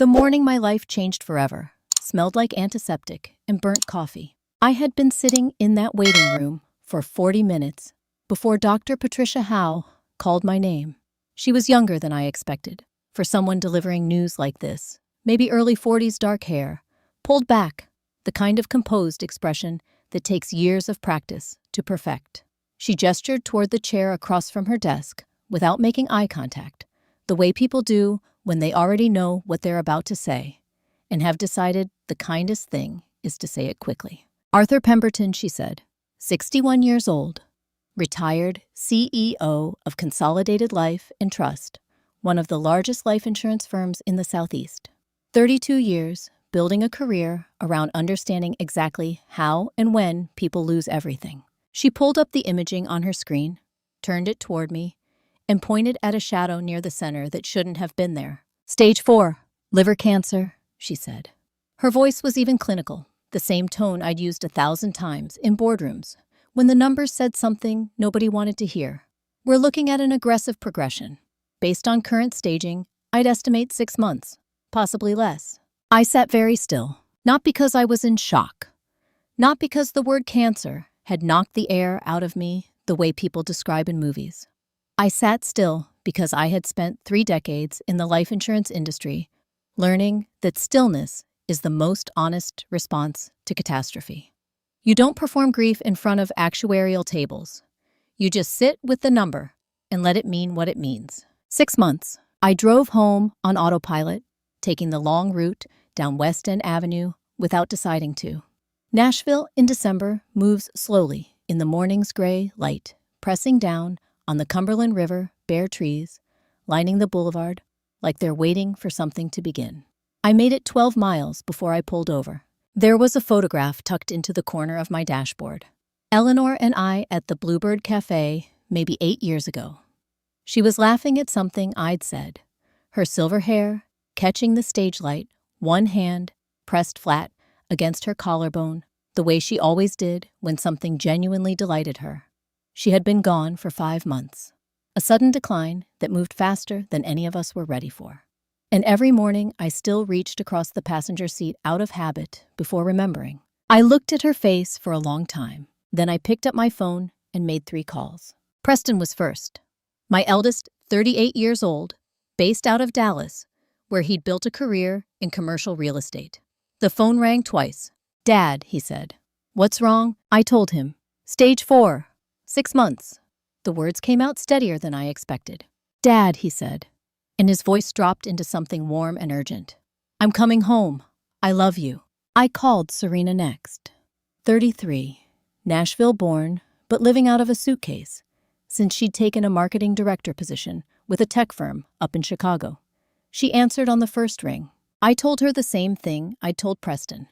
The morning my life changed forever smelled like antiseptic and burnt coffee. I had been sitting in that waiting room for 40 minutes before Dr. Patricia Howe called my name. She was younger than I expected. For someone delivering news like this, maybe early 40s, dark hair, pulled back, the kind of composed expression that takes years of practice to perfect. She gestured toward the chair across from her desk without making eye contact, the way people do when they already know what they're about to say and have decided the kindest thing is to say it quickly. Arthur Pemberton, she said, 61 years old, retired CEO of Consolidated Life and Trust, one of the largest life insurance firms in the Southeast. 32 years building a career around understanding exactly how and when people lose everything. She pulled up the imaging on her screen, turned it toward me, and pointed at a shadow near the center that shouldn't have been there. Stage 4, liver cancer, she said. Her voice was even clinical, the same tone I'd used 1,000 times in boardrooms when the numbers said something nobody wanted to hear. We're looking at an aggressive progression. Based on current staging, I'd estimate 6 months, possibly less. I sat very still, not because I was in shock, not because the word cancer had knocked the air out of me the way people describe in movies. I sat still because I had spent 3 decades in the life insurance industry learning that stillness is the most honest response to catastrophe. You don't perform grief in front of actuarial tables. You just sit with the number and let it mean what it means. 6 months. I drove home on autopilot, taking the long route down West End Avenue without deciding to. Nashville in December moves slowly in the morning's gray light, pressing down on the Cumberland River, bare trees, lining the boulevard like they're waiting for something to begin. I made it 12 miles before I pulled over. There was a photograph tucked into the corner of my dashboard. Eleanor and I at the Bluebird Cafe maybe 8 years ago. She was laughing at something I'd said, her silver hair catching the stage light, one hand pressed flat against her collarbone, the way she always did when something genuinely delighted her. She had been gone for 5 months, a sudden decline that moved faster than any of us were ready for. And every morning I still reached across the passenger seat out of habit before remembering. I looked at her face for a long time. Then I picked up my phone and made 3 calls. Preston was first. My eldest, 38 years old, based out of Dallas, where he'd built a career in commercial real estate. The phone rang twice. "Dad," he said. "What's wrong?" I told him. "Stage 4, 6 months." The words came out steadier than I expected. "Dad," he said, and his voice dropped into something warm and urgent. "I'm coming home. I love you." I called Serena next. 33, Nashville-born, but living out of a suitcase, since she'd taken a marketing director position with a tech firm up in Chicago. She answered on the first ring. I told her the same thing I'd told Preston.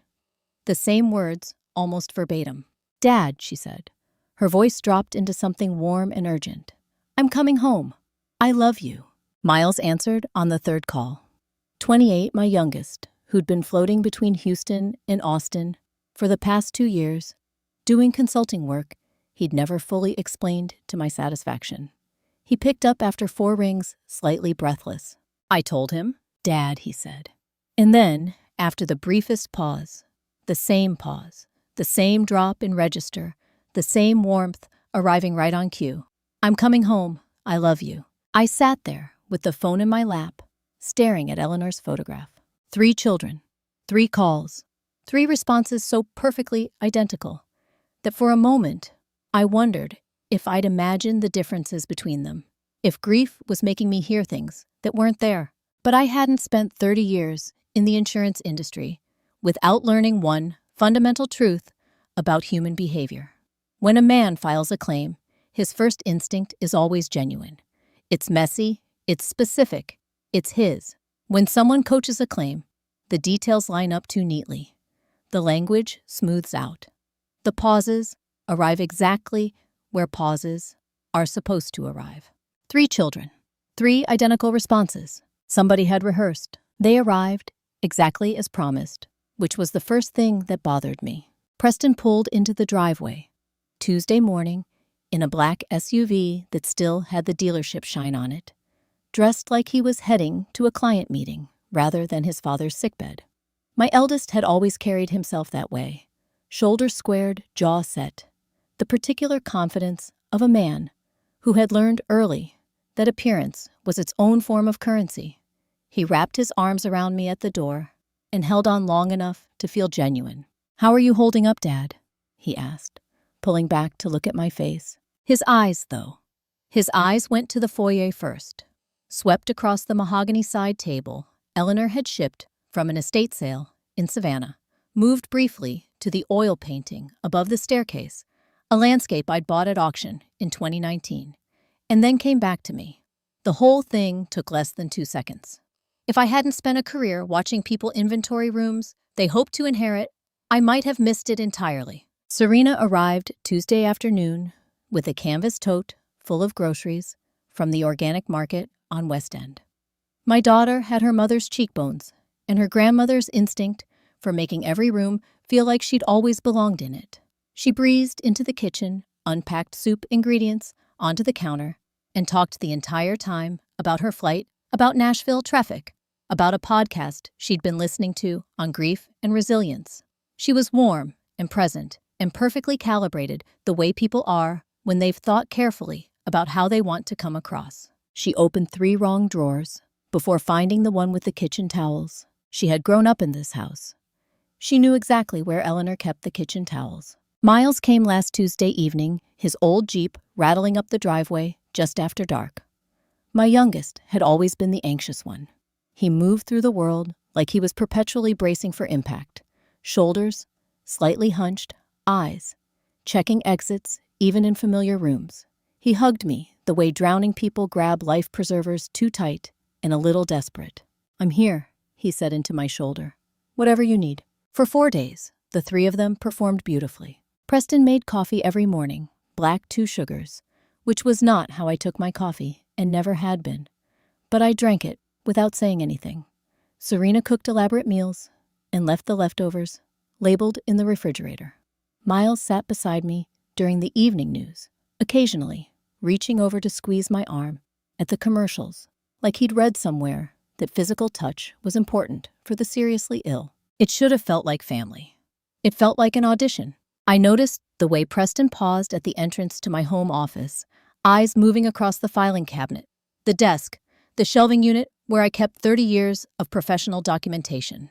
The same words, almost verbatim. "Dad," she said. Her voice dropped into something warm and urgent. "I'm coming home. I love you." Miles answered on the third call. 28, my youngest, who'd been floating between Houston and Austin for the past 2 years, doing consulting work he'd never fully explained to my satisfaction. He picked up after 4 rings, slightly breathless. I told him. "Dad," he said. And then, after the briefest pause, the same drop in register, the same warmth arriving right on cue. "I'm coming home. I love you." I sat there with the phone in my lap, staring at Eleanor's photograph. 3 children, 3 calls, 3 responses so perfectly identical that for a moment I wondered if I'd imagined the differences between them, if grief was making me hear things that weren't there. But I hadn't spent 30 years in the insurance industry without learning one fundamental truth about human behavior. When a man files a claim, his first instinct is always genuine. It's messy, it's specific, it's his. When someone coaches a claim, the details line up too neatly. The language smooths out. The pauses arrive exactly where pauses are supposed to arrive. 3 children, 3 identical responses. Somebody had rehearsed. They arrived exactly as promised, which was the first thing that bothered me. Preston pulled into the driveway Tuesday morning in a black SUV that still had the dealership shine on it, dressed like he was heading to a client meeting rather than his father's sickbed. My eldest had always carried himself that way, shoulders squared, jaw set, the particular confidence of a man who had learned early that appearance was its own form of currency. He wrapped his arms around me at the door and held on long enough to feel genuine. "How are you holding up, Dad?" he asked, pulling back to look at my face. His eyes went to the foyer first. Swept across the mahogany side table Eleanor had shipped from an estate sale in Savannah, moved briefly to the oil painting above the staircase, a landscape I'd bought at auction in 2019, and then came back to me. The whole thing took less than 2 seconds. If I hadn't spent a career watching people inventory rooms they hoped to inherit, I might have missed it entirely. Serena arrived Tuesday afternoon with a canvas tote full of groceries from the organic market on West End. My daughter had her mother's cheekbones and her grandmother's instinct for making every room feel like she'd always belonged in it. She breezed into the kitchen, unpacked soup ingredients onto the counter, and talked the entire time about her flight, about Nashville traffic, about a podcast she'd been listening to on grief and resilience. She was warm and present and perfectly calibrated the way people are when they've thought carefully about how they want to come across. She opened 3 wrong drawers before finding the one with the kitchen towels. She had grown up in this house. She knew exactly where Eleanor kept the kitchen towels. Miles came last Tuesday evening, his old Jeep rattling up the driveway just after dark. My youngest had always been the anxious one. He moved through the world like he was perpetually bracing for impact. Shoulders slightly hunched, eyes checking exits even in familiar rooms. He hugged me the way drowning people grab life preservers, too tight and a little desperate. "I'm here," he said into my shoulder. "Whatever you need." For 4 days, the 3 of them performed beautifully. Preston made coffee every morning, black 2 sugars, which was not how I took my coffee and never had been. But I drank it without saying anything. Serena cooked elaborate meals and left the leftovers labeled in the refrigerator. Miles sat beside me during the evening news, occasionally reaching over to squeeze my arm at the commercials, like he'd read somewhere that physical touch was important for the seriously ill. It should have felt like family. It felt like an audition. I noticed the way Preston paused at the entrance to my home office, eyes moving across the filing cabinet, the desk, the shelving unit where I kept 30 years of professional documentation.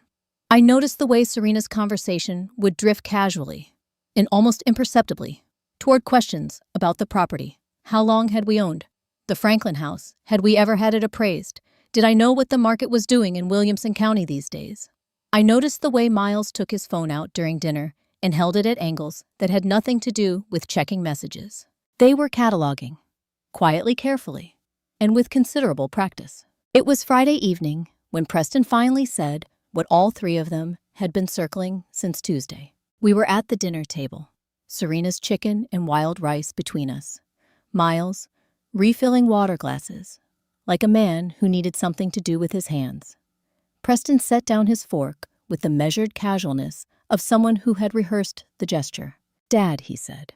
I noticed the way Serena's conversation would drift casually and almost imperceptibly toward questions about the property. How long had we owned the Franklin house? Had we ever had it appraised? Did I know what the market was doing in Williamson County these days? I noticed the way Miles took his phone out during dinner and held it at angles that had nothing to do with checking messages. They were cataloging, quietly, carefully, and with considerable practice. It was Friday evening when Preston finally said what all 3 of them had been circling since Tuesday. We were at the dinner table, Serena's chicken and wild rice between us, Miles refilling water glasses, like a man who needed something to do with his hands. Preston set down his fork with the measured casualness of someone who had rehearsed the gesture. "Dad," he said,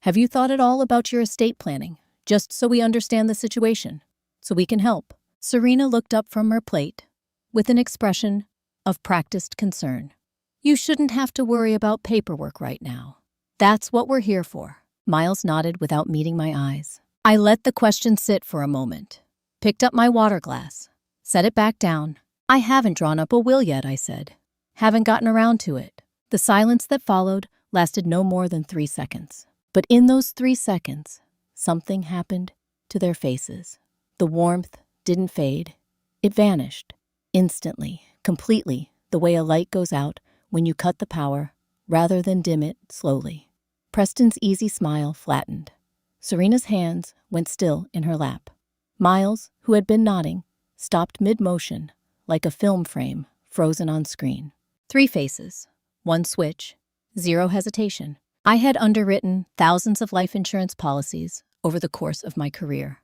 "have you thought at all about your estate planning, just so we understand the situation, so we can help?" Serena looked up from her plate with an expression of practiced concern. "You shouldn't have to worry about paperwork right now. That's what we're here for." Miles nodded without meeting my eyes. I let the question sit for a moment, picked up my water glass, set it back down. "I haven't drawn up a will yet," I said. "Haven't gotten around to it." The silence that followed lasted no more than 3 seconds. But in those 3 seconds, something happened to their faces. The warmth didn't fade. It vanished. Instantly, completely, the way a light goes out when you cut the power rather than dim it slowly. Preston's easy smile flattened. Serena's hands went still in her lap. Miles, who had been nodding, stopped mid-motion, like a film frame frozen on screen. 3 faces, 1 switch, 0 hesitation. I had underwritten thousands of life insurance policies over the course of my career.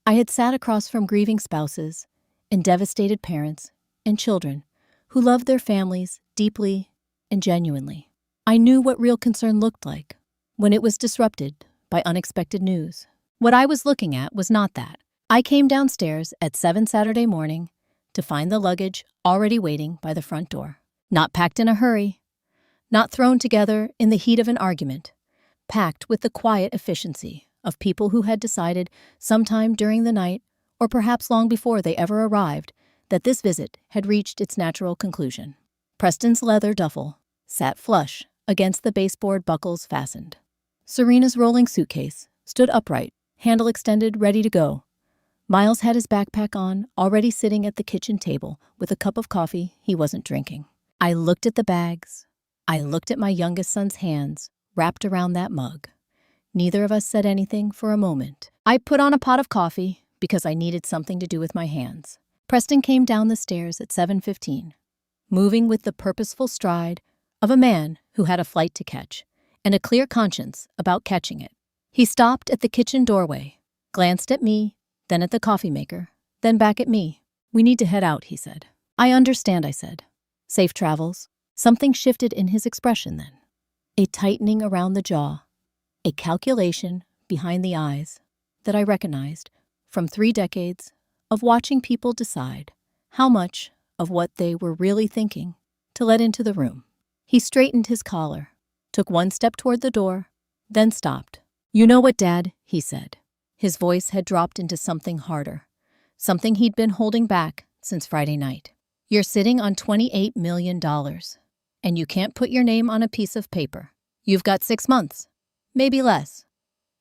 I had sat across from grieving spouses and devastated parents and children who loved their families deeply and genuinely. I knew what real concern looked like when it was disrupted by unexpected news. What I was looking at was not that. I came downstairs at 7 Saturday morning to find the luggage already waiting by the front door. Not packed in a hurry, not thrown together in the heat of an argument, packed with the quiet efficiency of people who had decided sometime during the night, or perhaps long before they ever arrived, that this visit had reached its natural conclusion. Preston's leather duffel sat flush against the baseboard buckles fastened. Serena's rolling suitcase stood upright, handle extended, ready to go. Miles had his backpack on, already sitting at the kitchen table with a cup of coffee he wasn't drinking. I looked at the bags. I looked at my youngest son's hands wrapped around that mug. Neither of us said anything for a moment. I put on a pot of coffee because I needed something to do with my hands. Preston came down the stairs at 7:15, moving with the purposeful stride of a man who had a flight to catch and a clear conscience about catching it. He stopped at the kitchen doorway, glanced at me, then at the coffee maker, then back at me. "We need to head out," he said. "I understand," I said. "Safe travels." Something shifted in his expression then. A tightening around the jaw, a calculation behind the eyes that I recognized from 3 decades of watching people decide how much of what they were really thinking to let into the room. He straightened his collar, took 1 step toward the door, then stopped. "You know what, Dad?" he said. His voice had dropped into something harder, something he'd been holding back since Friday night. "You're sitting on $28 million, and you can't put your name on a piece of paper. You've got 6 months, maybe less.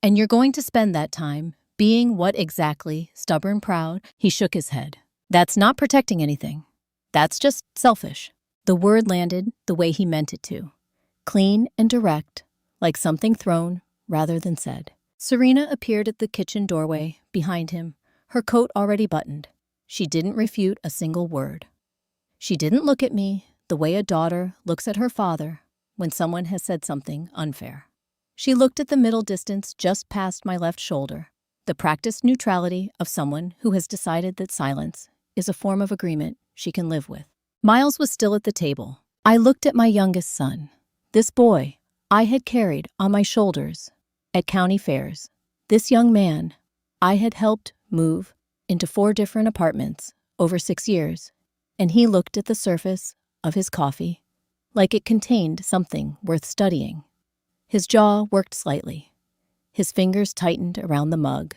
And you're going to spend that time being what exactly? Stubborn, proud?" He shook his head. "That's not protecting anything. That's just selfish." The word landed the way he meant it to. Clean and direct, like something thrown rather than said. Serena appeared at the kitchen doorway behind him, her coat already buttoned. She didn't refute a single word. She didn't look at me the way a daughter looks at her father when someone has said something unfair. She looked at the middle distance just past my left shoulder, the practiced neutrality of someone who has decided that silence is a form of agreement she can live with. Miles was still at the table. I looked at my youngest son, this boy I had carried on my shoulders at county fairs. This young man I had helped move into 4 different apartments over 6 years, and he looked at the surface of his coffee like it contained something worth studying. His jaw worked slightly. His fingers tightened around the mug.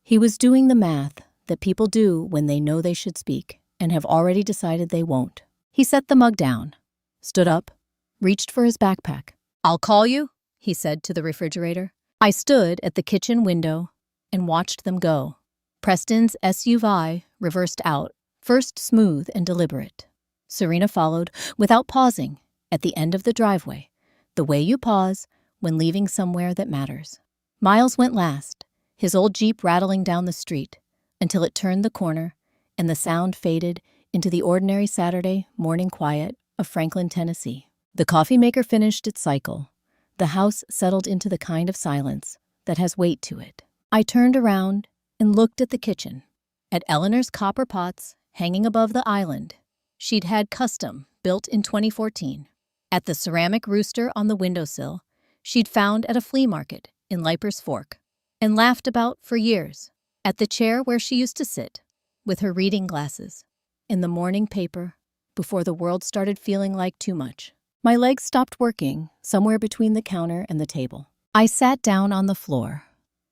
He was doing the math that people do when they know they should speak and have already decided they won't. He set the mug down, stood up, reached for his backpack. "I'll call you," he said to the refrigerator. I stood at the kitchen window and watched them go. Preston's SUV reversed out, first smooth and deliberate. Serena followed, without pausing, at the end of the driveway, the way you pause when leaving somewhere that matters. Miles went last, his old Jeep rattling down the street, until it turned the corner and the sound faded into the ordinary Saturday morning quiet of Franklin, Tennessee. The coffee maker finished its cycle. The house settled into the kind of silence that has weight to it. I turned around and looked at the kitchen, at Eleanor's copper pots hanging above the island she'd had custom built in 2014, at the ceramic rooster on the windowsill she'd found at a flea market in Leiper's Fork and laughed about for years, at the chair where she used to sit with her reading glasses in the morning paper before the world started feeling like too much. My legs stopped working somewhere between the counter and the table. I sat down on the floor,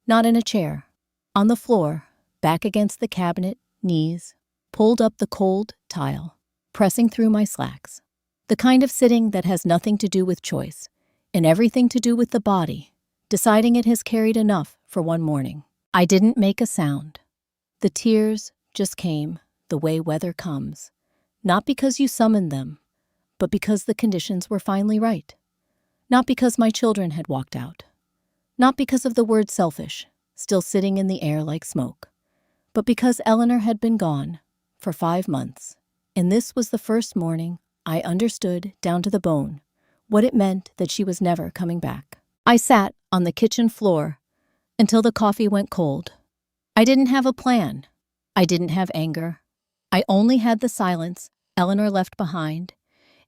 not in a chair, on the floor, back against the cabinet, knees, pulled up the cold tile, pressing through my slacks. The kind of sitting that has nothing to do with choice and everything to do with the body, deciding it has carried enough for one morning. I didn't make a sound. The tears just came the way weather comes, not because you summoned them, but because the conditions were finally right. Not because my children had walked out. Not because of the word selfish, still sitting in the air like smoke, but because Eleanor had been gone for 5 months, and this was the first morning I understood down to the bone what it meant that she was never coming back. I sat on the kitchen floor until the coffee went cold. I didn't have a plan. I didn't have anger. I only had the silence Eleanor left behind,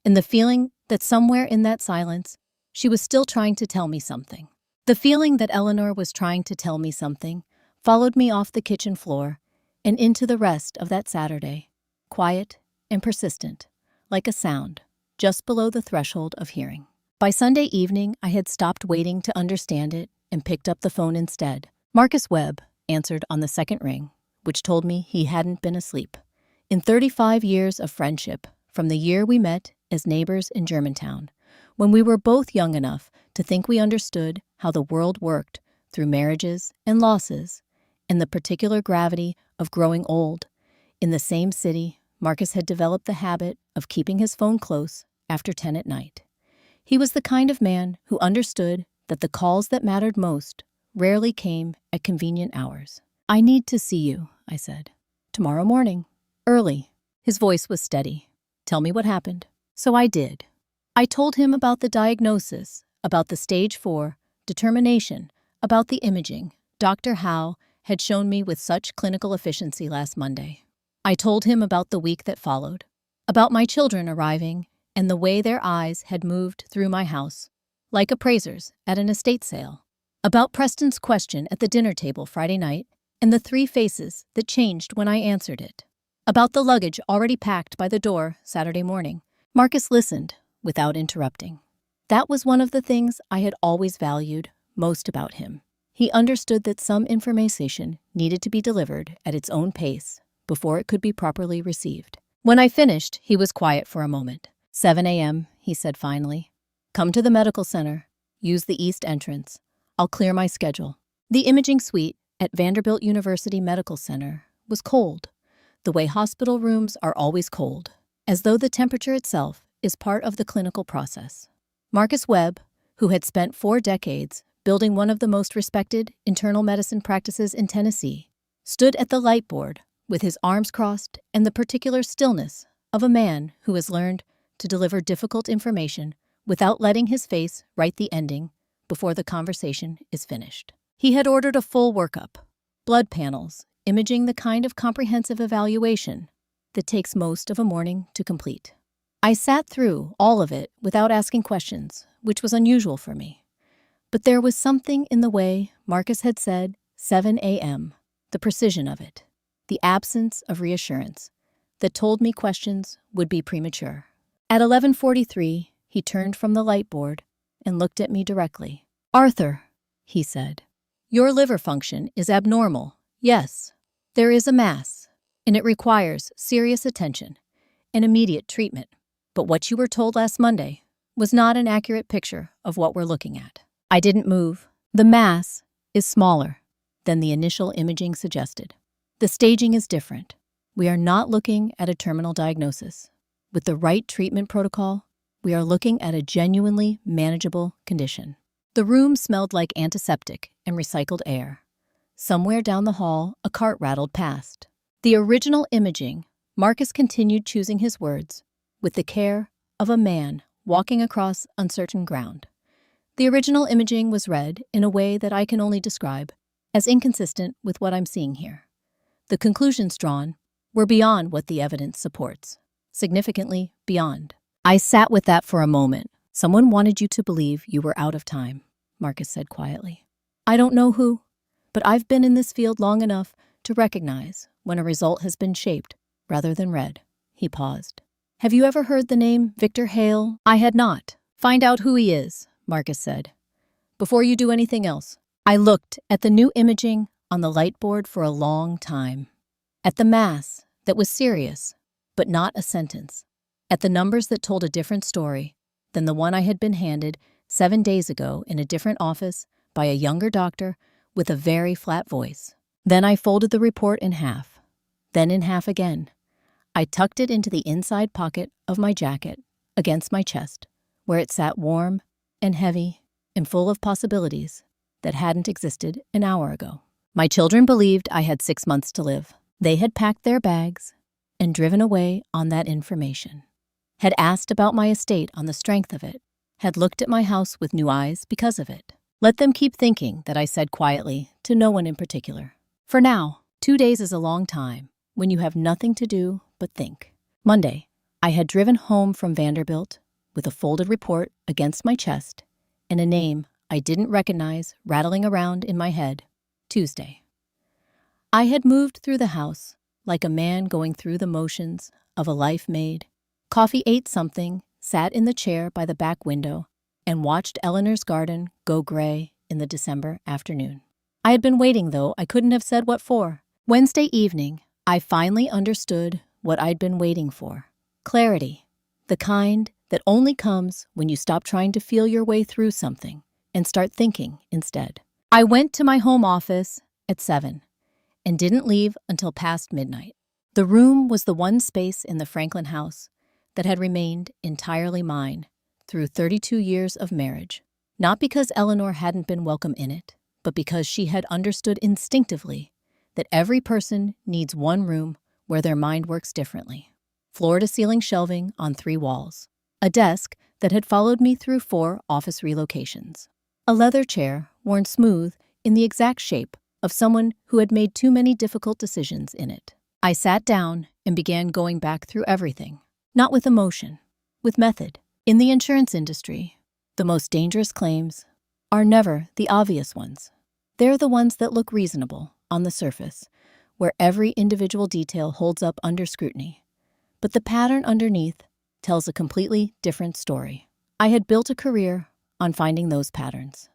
and the feeling that somewhere in that silence, she was still trying to tell me something. The feeling that Eleanor was trying to tell me something followed me off the kitchen floor and into the rest of that Saturday, quiet and persistent, like a sound, just below the threshold of hearing. By Sunday evening, I had stopped waiting to understand it and picked up the phone instead. Marcus Webb answered on the second ring, which told me he hadn't been asleep. In 35 years of friendship, from the year we met as neighbors in Germantown, when we were both young enough to think we understood how the world worked through marriages and losses, and the particular gravity of growing old, in the same city, Marcus had developed the habit of keeping his phone close after 10 at night. He was the kind of man who understood that the calls that mattered most rarely came at convenient hours. "I need to see you," I said. "Tomorrow morning. Early." His voice was steady. "Tell me what happened." So I did. I told him about the diagnosis, about the stage 4, determination, about the imaging Dr. Howe had shown me with such clinical efficiency last Monday. I told him about the week that followed, about my children arriving and the way their eyes had moved through my house, like appraisers at an estate sale, about Preston's question at the dinner table Friday night and the 3 faces that changed when I answered it, about the luggage already packed by the door Saturday morning. Marcus listened without interrupting. That was one of the things I had always valued most about him. He understood that some information needed to be delivered at its own pace before it could be properly received. When I finished, he was quiet for a moment. 7 a.m., he said finally. "Come to the medical center. Use the east entrance. I'll clear my schedule." The imaging suite at Vanderbilt University Medical Center was cold, the way hospital rooms are always cold, as though the temperature itself is part of the clinical process. Marcus Webb, who had spent 4 decades building one of the most respected internal medicine practices in Tennessee, stood at the light board with his arms crossed and the particular stillness of a man who has learned to deliver difficult information without letting his face write the ending before the conversation is finished. He had ordered a full workup, blood panels, imaging the kind of comprehensive evaluation that takes most of a morning to complete. I sat through all of it without asking questions, which was unusual for me. But there was something in the way Marcus had said 7 a.m., the precision of it, the absence of reassurance, that told me questions would be premature. At 11:43, he turned from the light board and looked at me directly. "Arthur," he said, "your liver function is abnormal. Yes, there is a mass, and it requires serious attention and immediate treatment. But what you were told last Monday was not an accurate picture of what we're looking at." I didn't move. "The mass is smaller than the initial imaging suggested. The staging is different. We are not looking at a terminal diagnosis. With the right treatment protocol, we are looking at a genuinely manageable condition." The room smelled like antiseptic and recycled air. Somewhere down the hall, a cart rattled past. The original imaging, Marcus continued choosing his words, with the care of a man walking across uncertain ground. The original imaging was read in a way that I can only describe as inconsistent with what I'm seeing here. The conclusions drawn were beyond what the evidence supports, significantly beyond. I sat with that for a moment. "Someone wanted you to believe you were out of time," Marcus said quietly. "I don't know who, but I've been in this field long enough to recognize when a result has been shaped rather than read." He paused. "Have you ever heard the name Victor Hale?" I had not. "Find out who he is," Marcus said, "before you do anything else." I looked at the new imaging on the light board for a long time, at the mass that was serious, but not a sentence, at the numbers that told a different story than the one I had been handed 7 days ago in a different office by a younger doctor with a very flat voice. Then I folded the report in half, then in half again. I tucked it into the inside pocket of my jacket, against my chest, where it sat warm and heavy and full of possibilities that hadn't existed an hour ago. My children believed I had 6 months to live. They had packed their bags and driven away on that information, had asked about my estate on the strength of it, had looked at my house with new eyes because of it. Let them keep thinking that I said quietly to no one in particular. For now, 2 days is a long time when you have nothing to do but think. Monday, I had driven home from Vanderbilt with a folded report against my chest and a name I didn't recognize rattling around in my head. Tuesday. I had moved through the house like a man going through the motions of a life made. Coffee, ate something, sat in the chair by the back window, and watched Eleanor's garden go gray in the December afternoon. I had been waiting, though I couldn't have said what for. Wednesday evening, I finally understood what I'd been waiting for. Clarity, the kind that only comes when you stop trying to feel your way through something and start thinking instead. I went to my home office at 7 and didn't leave until past midnight. The room was the one space in the Franklin house that had remained entirely mine through 32 years of marriage, not because Eleanor hadn't been welcome in it, but because she had understood instinctively that every person needs one room where their mind works differently. Floor-to-ceiling shelving on 3 walls, a desk that had followed me through 4 office relocations, a leather chair worn smooth in the exact shape of someone who had made too many difficult decisions in it. I sat down and began going back through everything, not with emotion, with method. In the insurance industry, the most dangerous claims are never the obvious ones. They're the ones that look reasonable on the surface, where every individual detail holds up under scrutiny. But the pattern underneath tells a completely different story. I had built a career on finding those patterns,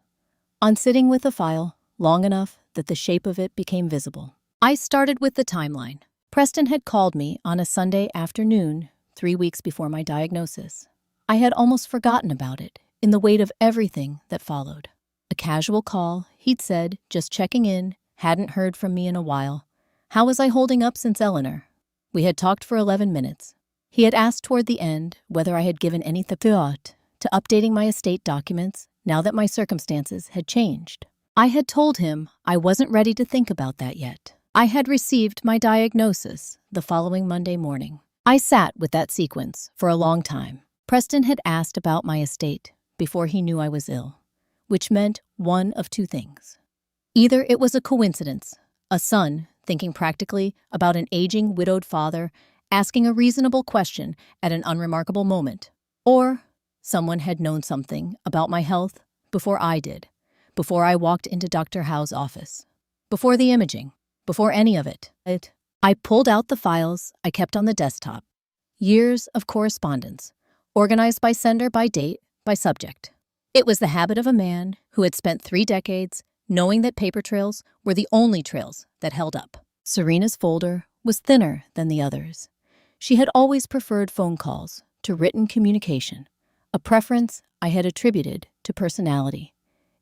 on sitting with a file long enough that the shape of it became visible. I started with the timeline. Preston had called me on a Sunday afternoon 3 weeks before my diagnosis. I had almost forgotten about it in the weight of everything that followed. A casual call, he'd said, just checking in, hadn't heard from me in a while. How was I holding up since Eleanor? We had talked for 11 minutes. He had asked toward the end whether I had given any thought to updating my estate documents now that my circumstances had changed. I had told him I wasn't ready to think about that yet. I had received my diagnosis the following Monday morning. I sat with that sequence for a long time. Preston had asked about my estate before he knew I was ill, which meant one of 2 things. Either it was a coincidence, a son thinking practically about an aging widowed father asking a reasonable question at an unremarkable moment, or someone had known something about my health before I did, before I walked into Dr. Howe's office, before the imaging, before any of it. I pulled out the files I kept on the desktop. Years of correspondence, organized by sender, by date, by subject. It was the habit of a man who had spent 3 decades knowing that paper trails were the only trails that held up. Serena's folder was thinner than the others. She had always preferred phone calls to written communication, a preference I had attributed to personality,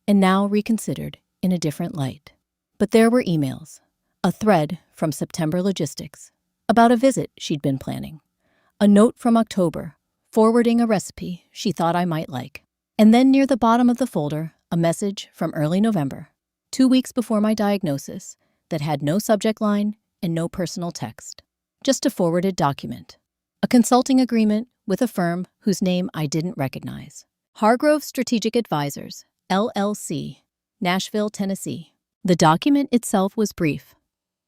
and now reconsidered in a different light. But there were emails, a thread from September Logistics about a visit she'd been planning, a note from October forwarding a recipe she thought I might like, and then near the bottom of the folder, a message from early November, 2 weeks before my diagnosis, that had no subject line and no personal text, just a forwarded document, a consulting agreement with a firm whose name I didn't recognize. Hargrove Strategic Advisors, LLC, Nashville, Tennessee. The document itself was brief.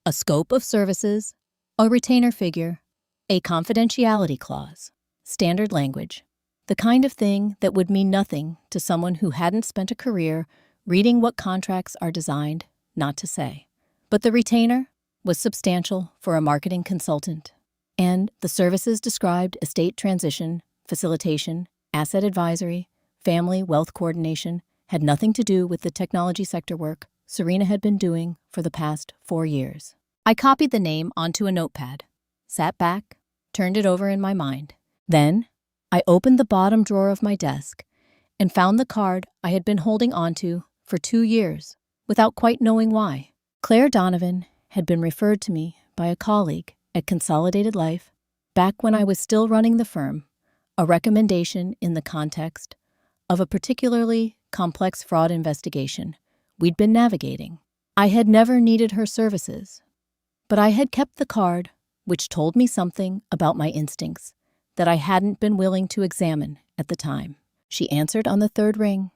A scope of services, a retainer figure, a confidentiality clause, standard language, the kind of thing that would mean nothing to someone who hadn't spent a career reading what contracts are designed not to say. But the retainer was substantial for a marketing consultant, and the services described estate transition, facilitation, asset advisory, family wealth coordination had nothing to do with the technology sector work Serena had been doing for the past 4 years. I copied the name onto a notepad, sat back, turned it over in my mind. Then, I opened the bottom drawer of my desk and found the card I had been holding onto for 2 years without quite knowing why. Claire Donovan had been referred to me by a colleague at Consolidated Life back when I was still running the firm, a recommendation in the context of a particularly complex fraud investigation we'd been navigating. I had never needed her services, but I had kept the card, which told me something about my instincts that I hadn't been willing to examine at the time. She answered on the 3rd ring.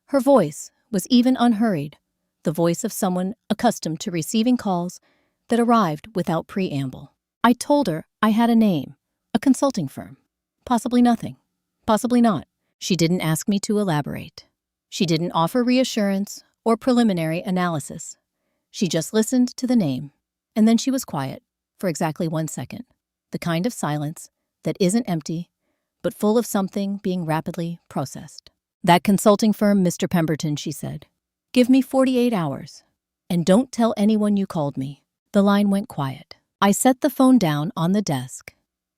Her voice was even unhurried, the voice of someone accustomed to receiving calls that arrived without preamble. I told her I had a name, a consulting firm. Possibly nothing. Possibly not. She didn't ask me to elaborate. She didn't offer reassurance or preliminary analysis. She just listened to the name, and then she was quiet for exactly 1 second. the kind of silence that isn't empty, but full of something being rapidly processed. "That consulting firm, Mr. Pemberton," she said. "Give me 48 hours. And don't tell anyone you called me." The line went quiet. I set the phone down on the desk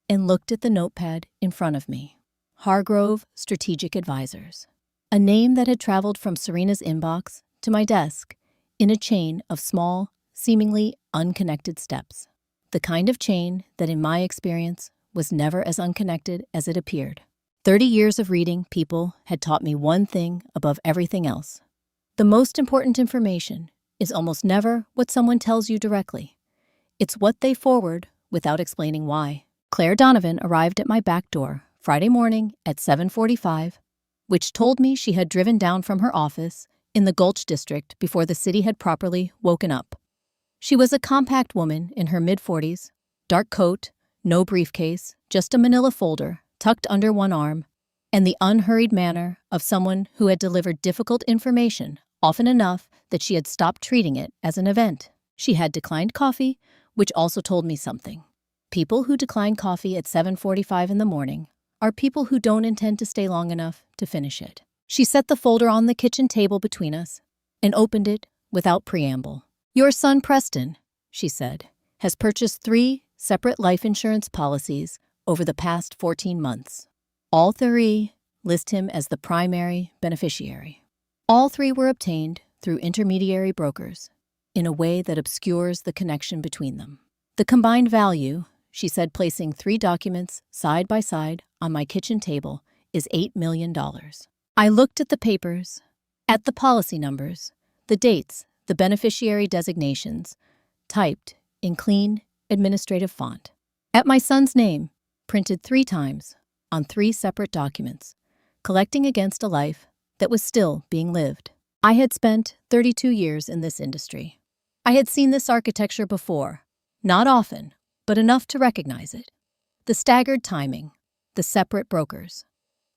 and looked at the notepad in front of me. Hargrove Strategic Advisors. A name that had traveled from Serena's inbox to my desk in a chain of small, seemingly unconnected steps. The kind of chain that, in my experience, was never as unconnected as it appeared. 30 years of reading people had taught me one thing above everything else. The most important information is almost never what someone tells you directly. It's what they forward without explaining why. Claire Donovan arrived at my back door Friday morning at 7:45, which told me she had driven down from her office in the Gulch district before the city had properly woken up. She was a compact woman in her mid-40s, dark coat, no briefcase, just a manila folder tucked under one arm, and the unhurried manner of someone who had delivered difficult information often enough that she had stopped treating it as an event. She had declined coffee, which also told me something. People who decline coffee at 7:45 in the morning are people who don't intend to stay long enough to finish it. She set the folder on the kitchen table between us and opened it without preamble. "Your son, Preston," she said, "has purchased 3 separate life insurance policies over the past 14 months. All 3 list him as the primary beneficiary. All 3 were obtained through intermediary brokers in a way that obscures the connection between them. The combined value," she said, placing 3 documents side by side on my kitchen table, "is $8 million. I looked at the papers, at the policy numbers, the dates, the beneficiary designations, typed in clean, administrative font. At my son's name, printed 3 times on 3 separate documents, collecting against a life that was still being lived. I had spent 32 years in this industry. I had seen this architecture before, not often, but enough to recognize it. The staggered timing, the separate brokers,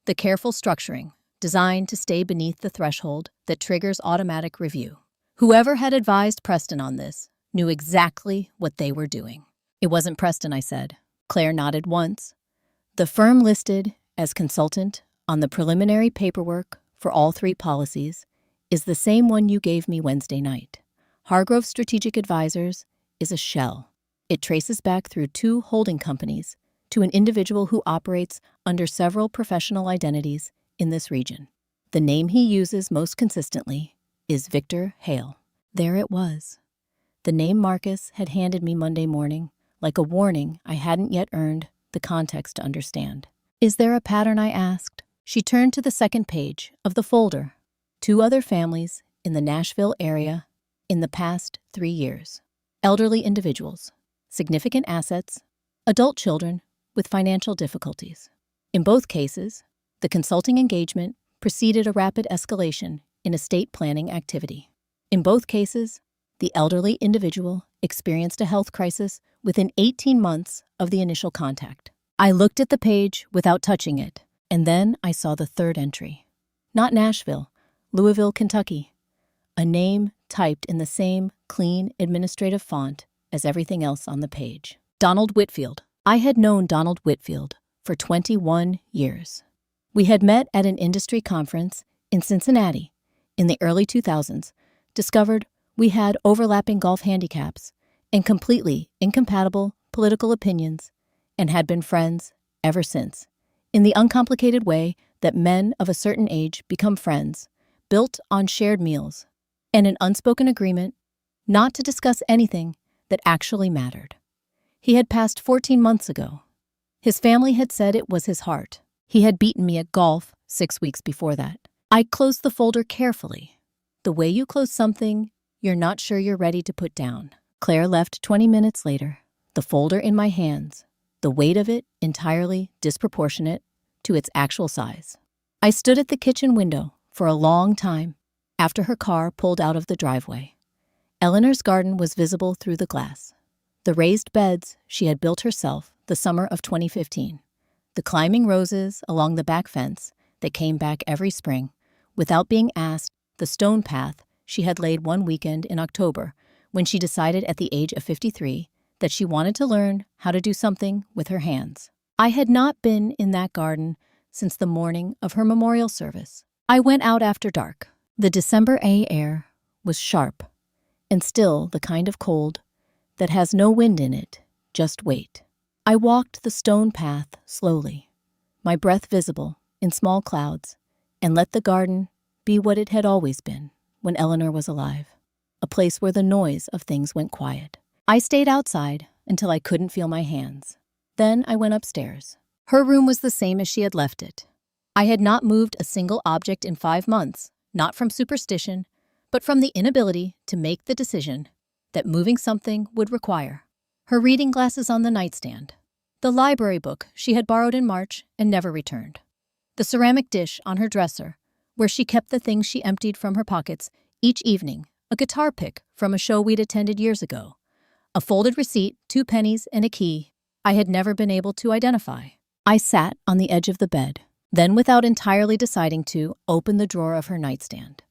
the careful structuring designed to stay beneath the threshold that triggers automatic review. Whoever had advised Preston on this knew exactly what they were doing." "It wasn't Preston," I said. Claire nodded once. "The firm listed as consultant on the preliminary paperwork for all 3 policies is the same one you gave me Wednesday night. Hargrove Strategic Advisors is a shell. It traces back through 2 holding companies to an individual who operates under several professional identities in this region. The name he uses most consistently is Victor Hale." There it was. The name Marcus had handed me Monday morning, like a warning I hadn't yet earned the context to understand. "Is there a pattern?" I asked. She turned to the second page of the folder. 2 other families in the Nashville area in the past 3 years. Elderly individuals, significant assets, adult children with financial difficulties. In both cases, the consulting engagement preceded a rapid escalation in estate planning activity. In both cases, the elderly individual experienced a health crisis within 18 months of the initial contact. I looked at the page without touching it, and then I saw the 3rd entry. Not Nashville, Louisville, Kentucky. A name typed in the same clean administrative font as everything else on the page. Donald Whitfield. I had known Donald Whitfield for 21 years. We had met at an industry conference in Cincinnati in the early 2000s, discovered we had overlapping golf handicaps and completely incompatible political opinions, and had been friends ever since, in the uncomplicated way that men of a certain age become friends, built on shared meals and an unspoken agreement not to discuss anything that actually mattered. He had passed 14 months ago. His family had said it was his heart. He had beaten me at golf 6 weeks before that. I closed the folder carefully, the way you close something you're not sure you're ready to put down. Claire left 20 minutes later, the folder in my hands, the weight of it entirely disproportionate to its actual size. I stood at the kitchen window for a long time after her car pulled out of the driveway. Eleanor's garden was visible through the glass. The raised beds she had built herself the summer of 2015. The climbing roses along the back fence that came back every spring, without being asked, the stone path she had laid one weekend in October when she decided at the age of 53 that she wanted to learn how to do something with her hands. I had not been in that garden since the morning of her memorial service. I went out after dark. The December air was sharp and still the kind of cold that has no wind in it, just weight. I walked the stone path slowly, my breath visible in small clouds, and let the garden be what it had always been when Eleanor was alive, a place where the noise of things went quiet. I stayed outside until I couldn't feel my hands. Then I went upstairs. Her room was the same as she had left it. I had not moved a single object in 5 months, not from superstition, but from the inability to make the decision that moving something would require. Her reading glasses on the nightstand, the library book she had borrowed in March and never returned, the ceramic dish on her dresser, where she kept the things she emptied from her pockets each evening, a guitar pick from a show we'd attended years ago, a folded receipt, 2 pennies, and a key I had never been able to identify. I sat on the edge of the bed, then without entirely deciding to, open the drawer of her nightstand.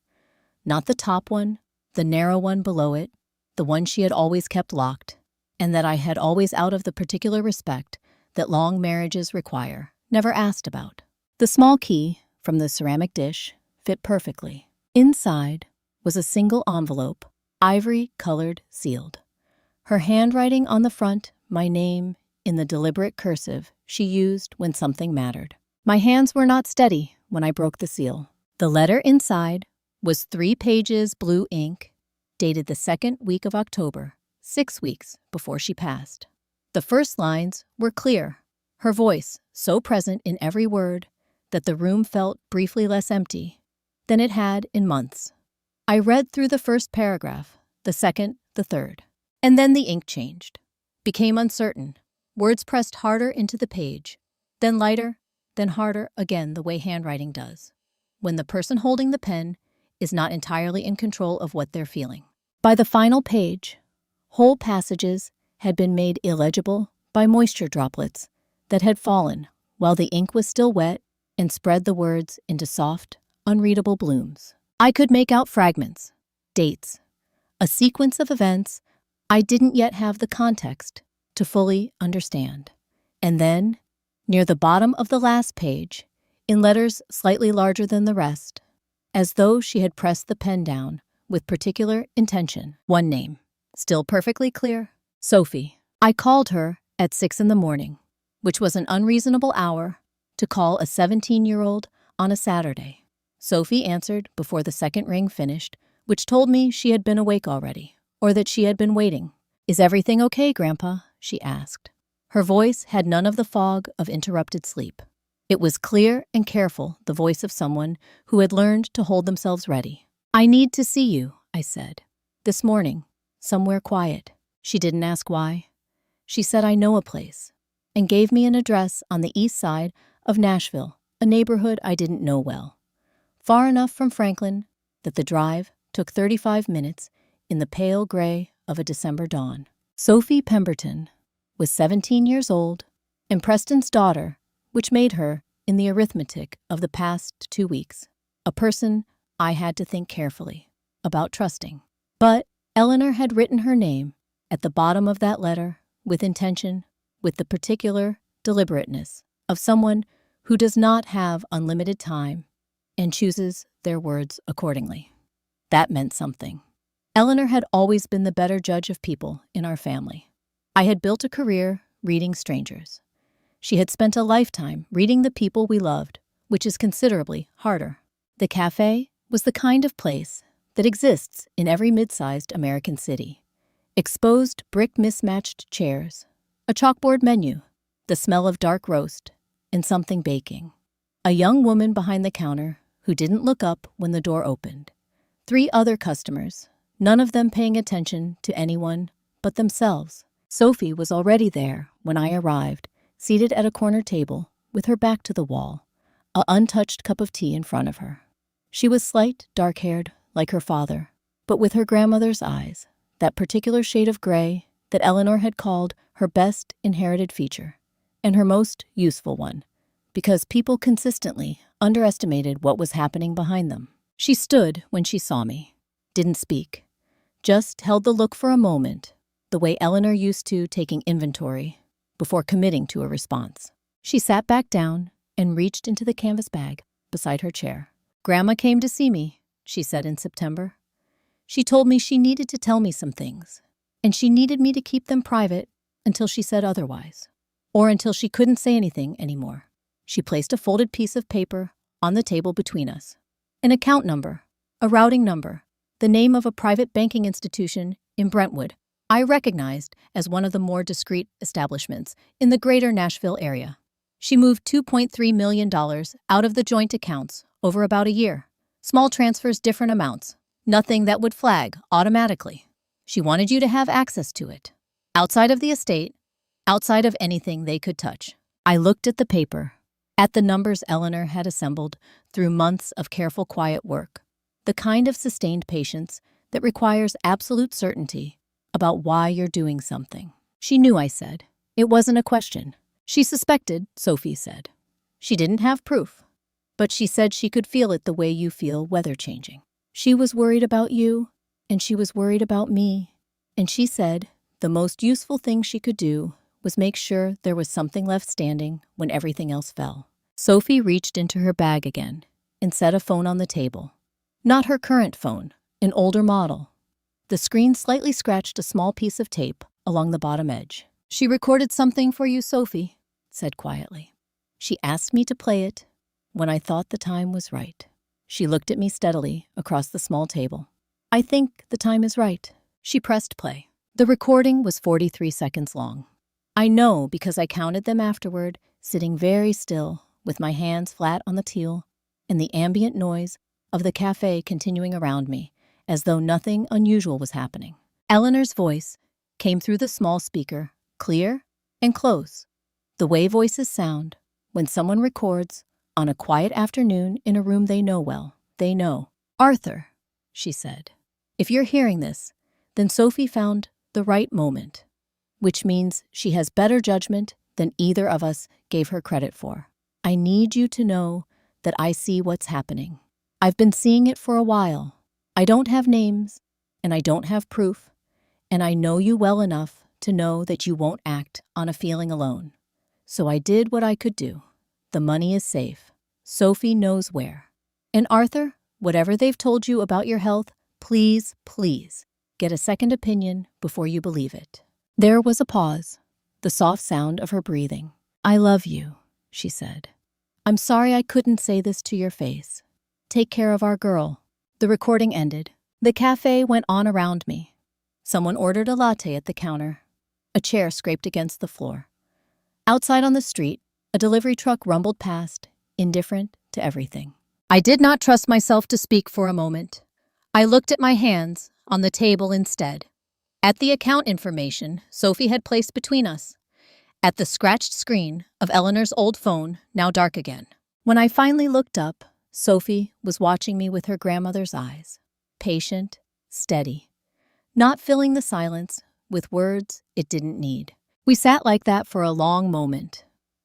Not the top one, the narrow one below it, the one she had always kept locked, and that I had always, out of the particular respect that long marriages require, never asked about. The small key from the ceramic dish fit perfectly. Inside was a single envelope, ivory-colored, sealed. Her handwriting on the front, my name in the deliberate cursive she used when something mattered. My hands were not steady when I broke the seal. The letter inside was 3 pages blue ink, dated the 2nd week of October, 6 weeks before she passed. The first lines were clear, her voice so present in every word that the room felt briefly less empty than it had in months. I read through the first paragraph, the second, the third, and then the ink changed, became uncertain. Words pressed harder into the page, then lighter, then harder again, the way handwriting does, when the person holding the pen is not entirely in control of what they're feeling. By the final page, whole passages had been made illegible by moisture droplets that had fallen while the ink was still wet and spread the words into soft, unreadable blooms. I could make out fragments, dates, a sequence of events I didn't yet have the context to fully understand. And then, near the bottom of the last page, in letters slightly larger than the rest, as though she had pressed the pen down with particular intention, one name, still perfectly clear, Sophie. I called her at 6 a.m, which was an unreasonable hour to call a 17-year-old on a Saturday. Sophie answered before the second ring finished, which told me she had been awake already, or that she had been waiting. "Is everything okay, Grandpa?" she asked. Her voice had none of the fog of interrupted sleep. It was clear and careful, the voice of someone who had learned to hold themselves ready. "I need to see you," I said. "This morning, somewhere quiet." She didn't ask why. She said, "I know a place," and gave me an address on the east side of Nashville, a neighborhood I didn't know well. Far enough from Franklin that the drive took 35 minutes in the pale gray of a December dawn. Sophie Pemberton was 17 years old and Preston's daughter, which made her, in the arithmetic of the past 2 weeks, a person I had to think carefully about trusting. But Eleanor had written her name at the bottom of that letter with intention, with the particular deliberateness of someone who does not have unlimited time and chooses their words accordingly. That meant something. Eleanor had always been the better judge of people in our family. I had built a career reading strangers. She had spent a lifetime reading the people we loved, which is considerably harder. The cafe was the kind of place that exists in every mid-sized American city. Exposed brick mismatched chairs, a chalkboard menu, the smell of dark roast, and something baking. A young woman behind the counter who didn't look up when the door opened. 3 other customers, none of them paying attention to anyone but themselves. Sophie was already there when I arrived, seated at a corner table with her back to the wall, an untouched cup of tea in front of her. She was slight, dark-haired, like her father, but with her grandmother's eyes, that particular shade of gray that Eleanor had called her best inherited feature, and her most useful one, because people consistently underestimated what was happening behind them. She stood when she saw me, didn't speak, just held the look for a moment, the way Eleanor used to, taking inventory before committing to a response. She sat back down and reached into the canvas bag beside her chair. "Grandma came to see me," she said in September. "She told me she needed to tell me some things, and she needed me to keep them private until she said otherwise, or until she couldn't say anything anymore." She placed a folded piece of paper on the table between us. An account number, a routing number, the name of a private banking institution in Brentwood I recognized as one of the more discreet establishments in the greater Nashville area. She moved $2.3 million out of the joint accounts over about a year. Small transfers, different amounts. Nothing that would flag automatically. She wanted you to have access to it. Outside of the estate, outside of anything they could touch. I looked at the paper, at the numbers Eleanor had assembled through months of careful, quiet work. The kind of sustained patience that requires absolute certainty about why you're doing something. She knew, I said. It wasn't a question. She suspected, Sophie said. She didn't have proof, but she said she could feel it the way you feel weather changing. She was worried about you, and she was worried about me, and she said the most useful thing she could do was make sure there was something left standing when everything else fell. Sophie reached into her bag again and set a phone on the table. Not her current phone, an older model. The screen slightly scratched a small piece of tape along the bottom edge. "She recorded something for you, Sophie," said quietly. "She asked me to play it when I thought the time was right." She looked at me steadily across the small table. "I think the time is right." She pressed play. The recording was 43 seconds long. I know because I counted them afterward, sitting very still with my hands flat on the table and the ambient noise of the cafe continuing around me, as though nothing unusual was happening. Eleanor's voice came through the small speaker, clear and close, the way voices sound when someone records on a quiet afternoon in a room they know well. They know. "Arthur," she said, "if you're hearing this, then Sophie found the right moment, which means she has better judgment than either of us gave her credit for. I need you to know that I see what's happening. I've been seeing it for a while. I don't have names, and I don't have proof, and I know you well enough to know that you won't act on a feeling alone. So I did what I could do. The money is safe. Sophie knows where. And Arthur, whatever they've told you about your health, please, please, get a second opinion before you believe it." There was a pause, the soft sound of her breathing. "I love you," she said. "I'm sorry I couldn't say this to your face. Take care of our girl." The recording ended. The cafe went on around me. Someone ordered a latte at the counter. A chair scraped against the floor. Outside on the street, a delivery truck rumbled past, indifferent to everything. I did not trust myself to speak for a moment. I looked at my hands on the table instead. At the account information Sophie had placed between us. At the scratched screen of Eleanor's old phone, now dark again. When I finally looked up, Sophie was watching me with her grandmother's eyes. Patient, steady. Not filling the silence with words it didn't need. We sat like that for a long moment.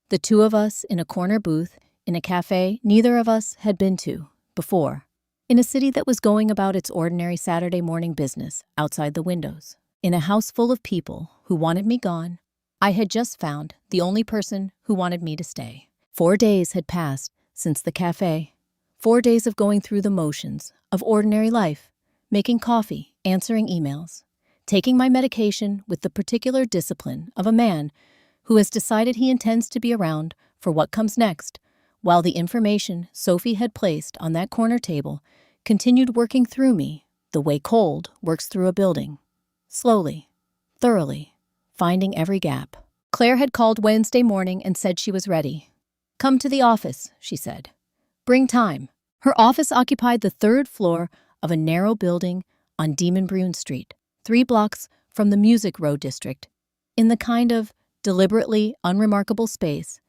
The two of us in a corner booth in a cafe neither of us had been to before. In a city that was going about its ordinary Saturday morning business outside the windows. In a house full of people who wanted me gone, I had just found the only person who wanted me to stay. 4 days had passed since the cafe. 4 days of going through the motions of ordinary life, making coffee, answering emails, taking my medication with the particular discipline of a man who has decided he intends to be around for what comes next, while the information Sophie had placed on that corner table continued working through me the way cold works through a building. Slowly, thoroughly, finding every gap. Claire had called Wednesday morning and said she was ready. "Come to the office," she said. "Bring time." Her office occupied the 3rd floor of a narrow building on Demon Brune Street, 3 blocks from the Music Row district, in the kind of deliberately unremarkable space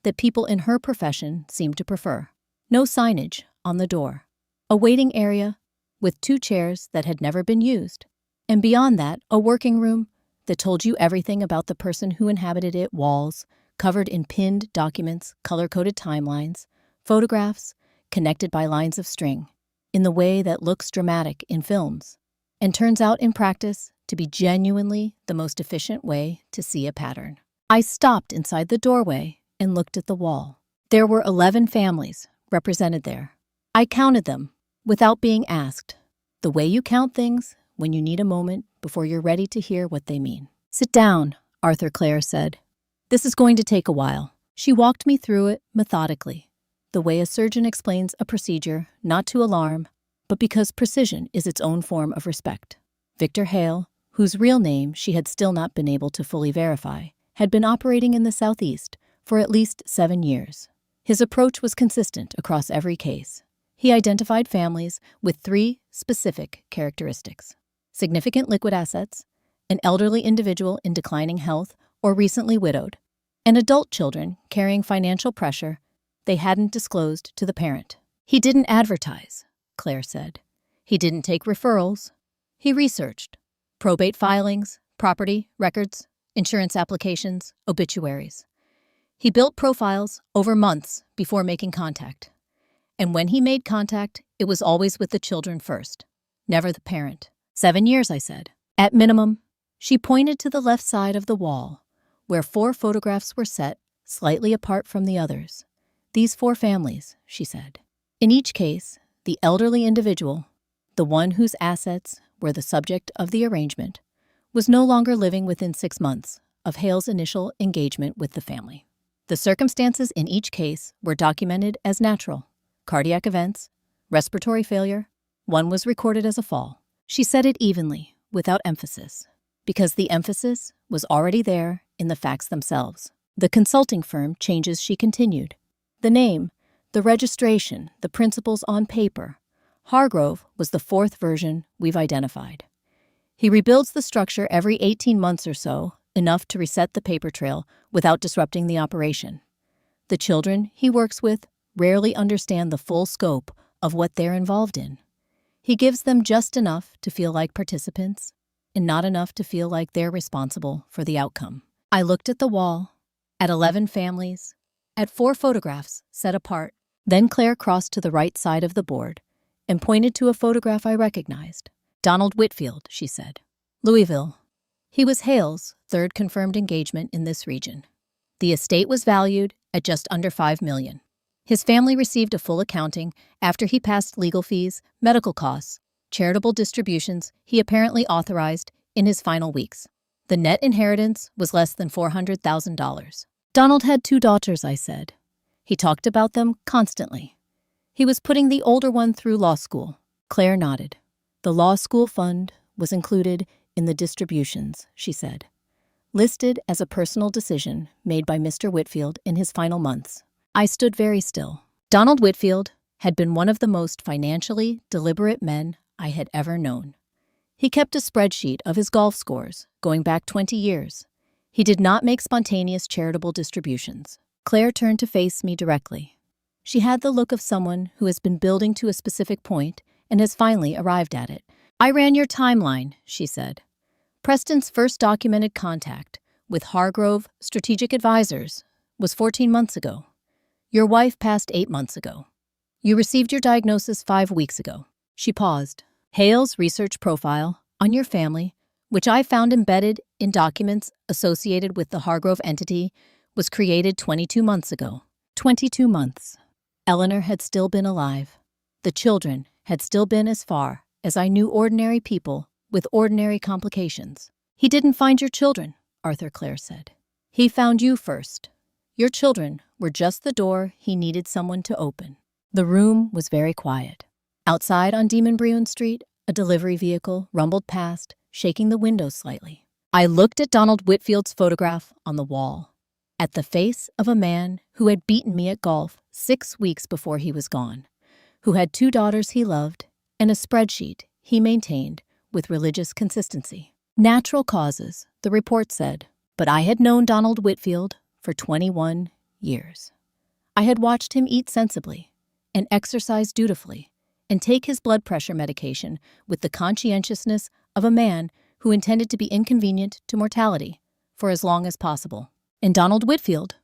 that people in her profession seemed to prefer. No signage on the door. A waiting area with 2 chairs that had never been used. And beyond that, a working room that told you everything about the person who inhabited it. Walls covered in pinned documents, color-coded timelines, photographs connected by lines of string, in the way that looks dramatic in films, and turns out in practice to be genuinely the most efficient way to see a pattern. I stopped inside the doorway and looked at the wall. There were 11 families represented there. I counted them without being asked, the way you count things when you need a moment before you're ready to hear what they mean. "Sit down," Arthur Clare said. "This is going to take a while." She walked me through it methodically, the way a surgeon explains a procedure, not to alarm, but because precision is its own form of respect. Victor Hale, whose real name she had still not been able to fully verify, had been operating in the Southeast for at least 7 years. His approach was consistent across every case. He identified families with 3 specific characteristics: significant liquid assets, an elderly individual in declining health or recently widowed, and adult children carrying financial pressure they hadn't disclosed to the parent. He didn't advertise, Claire said. He didn't take referrals. He researched probate filings, property records, insurance applications, obituaries. He built profiles over months before making contact. And when he made contact, it was always with the children first, never the parent. 7 years, I said. At minimum. She pointed to the left side of the wall, where 4 photographs were set slightly apart from the others. These 4 families, she said. In each case, the elderly individual, the one whose assets were the subject of the arrangement, was no longer living within 6 months of Hale's initial engagement with the family. The circumstances in each case were documented as natural: cardiac events, respiratory failure. One was recorded as a fall. She said it evenly, without emphasis, because the emphasis was already there in the facts themselves. The consulting firm changes, she continued. The name, the registration, the principles on paper. Hargrove was the 4th version we've identified. He rebuilds the structure every 18 months or so, enough to reset the paper trail without disrupting the operation. The children he works with rarely understand the full scope of what they're involved in. He gives them just enough to feel like participants and not enough to feel like they're responsible for the outcome. I looked at the wall, at 11 families, at 4 photographs set apart. Then Claire crossed to the right side of the board and pointed to a photograph I recognized. Donald Whitfield, she said. Louisville. He was Hale's 3rd confirmed engagement in this region. The estate was valued at just under $5 million. His family received a full accounting after he passed legal fees, medical costs, charitable distributions he apparently authorized in his final weeks. The net inheritance was less than $400,000. Donald had 2 daughters, I said. He talked about them constantly. He was putting the older one through law school. Claire nodded. The law school fund was included in the distributions, she said, listed as a personal decision made by Mr. Whitfield in his final months. I stood very still. Donald Whitfield had been one of the most financially deliberate men I had ever known. He kept a spreadsheet of his golf scores going back 20 years. He did not make spontaneous charitable distributions. Claire turned to face me directly. She had the look of someone who has been building to a specific point and has finally arrived at it. I ran your timeline, she said. Preston's first documented contact with Hargrove Strategic Advisors was 14 months ago. Your wife passed 8 months ago. You received your diagnosis 5 weeks ago. She paused. Hale's research profile on your family, which I found embedded in documents associated with the Hargrove entity, was created 22 months ago. 22 months. Eleanor had still been alive. The children had still been as far as I knew ordinary people with ordinary complications. He didn't find your children, Arthur Clare said. He found you first. Your children were just the door he needed someone to open. The room was very quiet. Outside on Demon Bruin Street, a delivery vehicle rumbled past, shaking the windows slightly. I looked at Donald Whitfield's photograph on the wall, at the face of a man who had beaten me at golf 6 weeks before he was gone, who had 2 daughters he loved, and a spreadsheet he maintained with religious consistency. Natural causes, the report said, but I had known Donald Whitfield for 21 years. I had watched him eat sensibly and exercise dutifully and take his blood pressure medication with the conscientiousness of a man who intended to be inconvenient to mortality for as long as possible. And Donald Whitfield,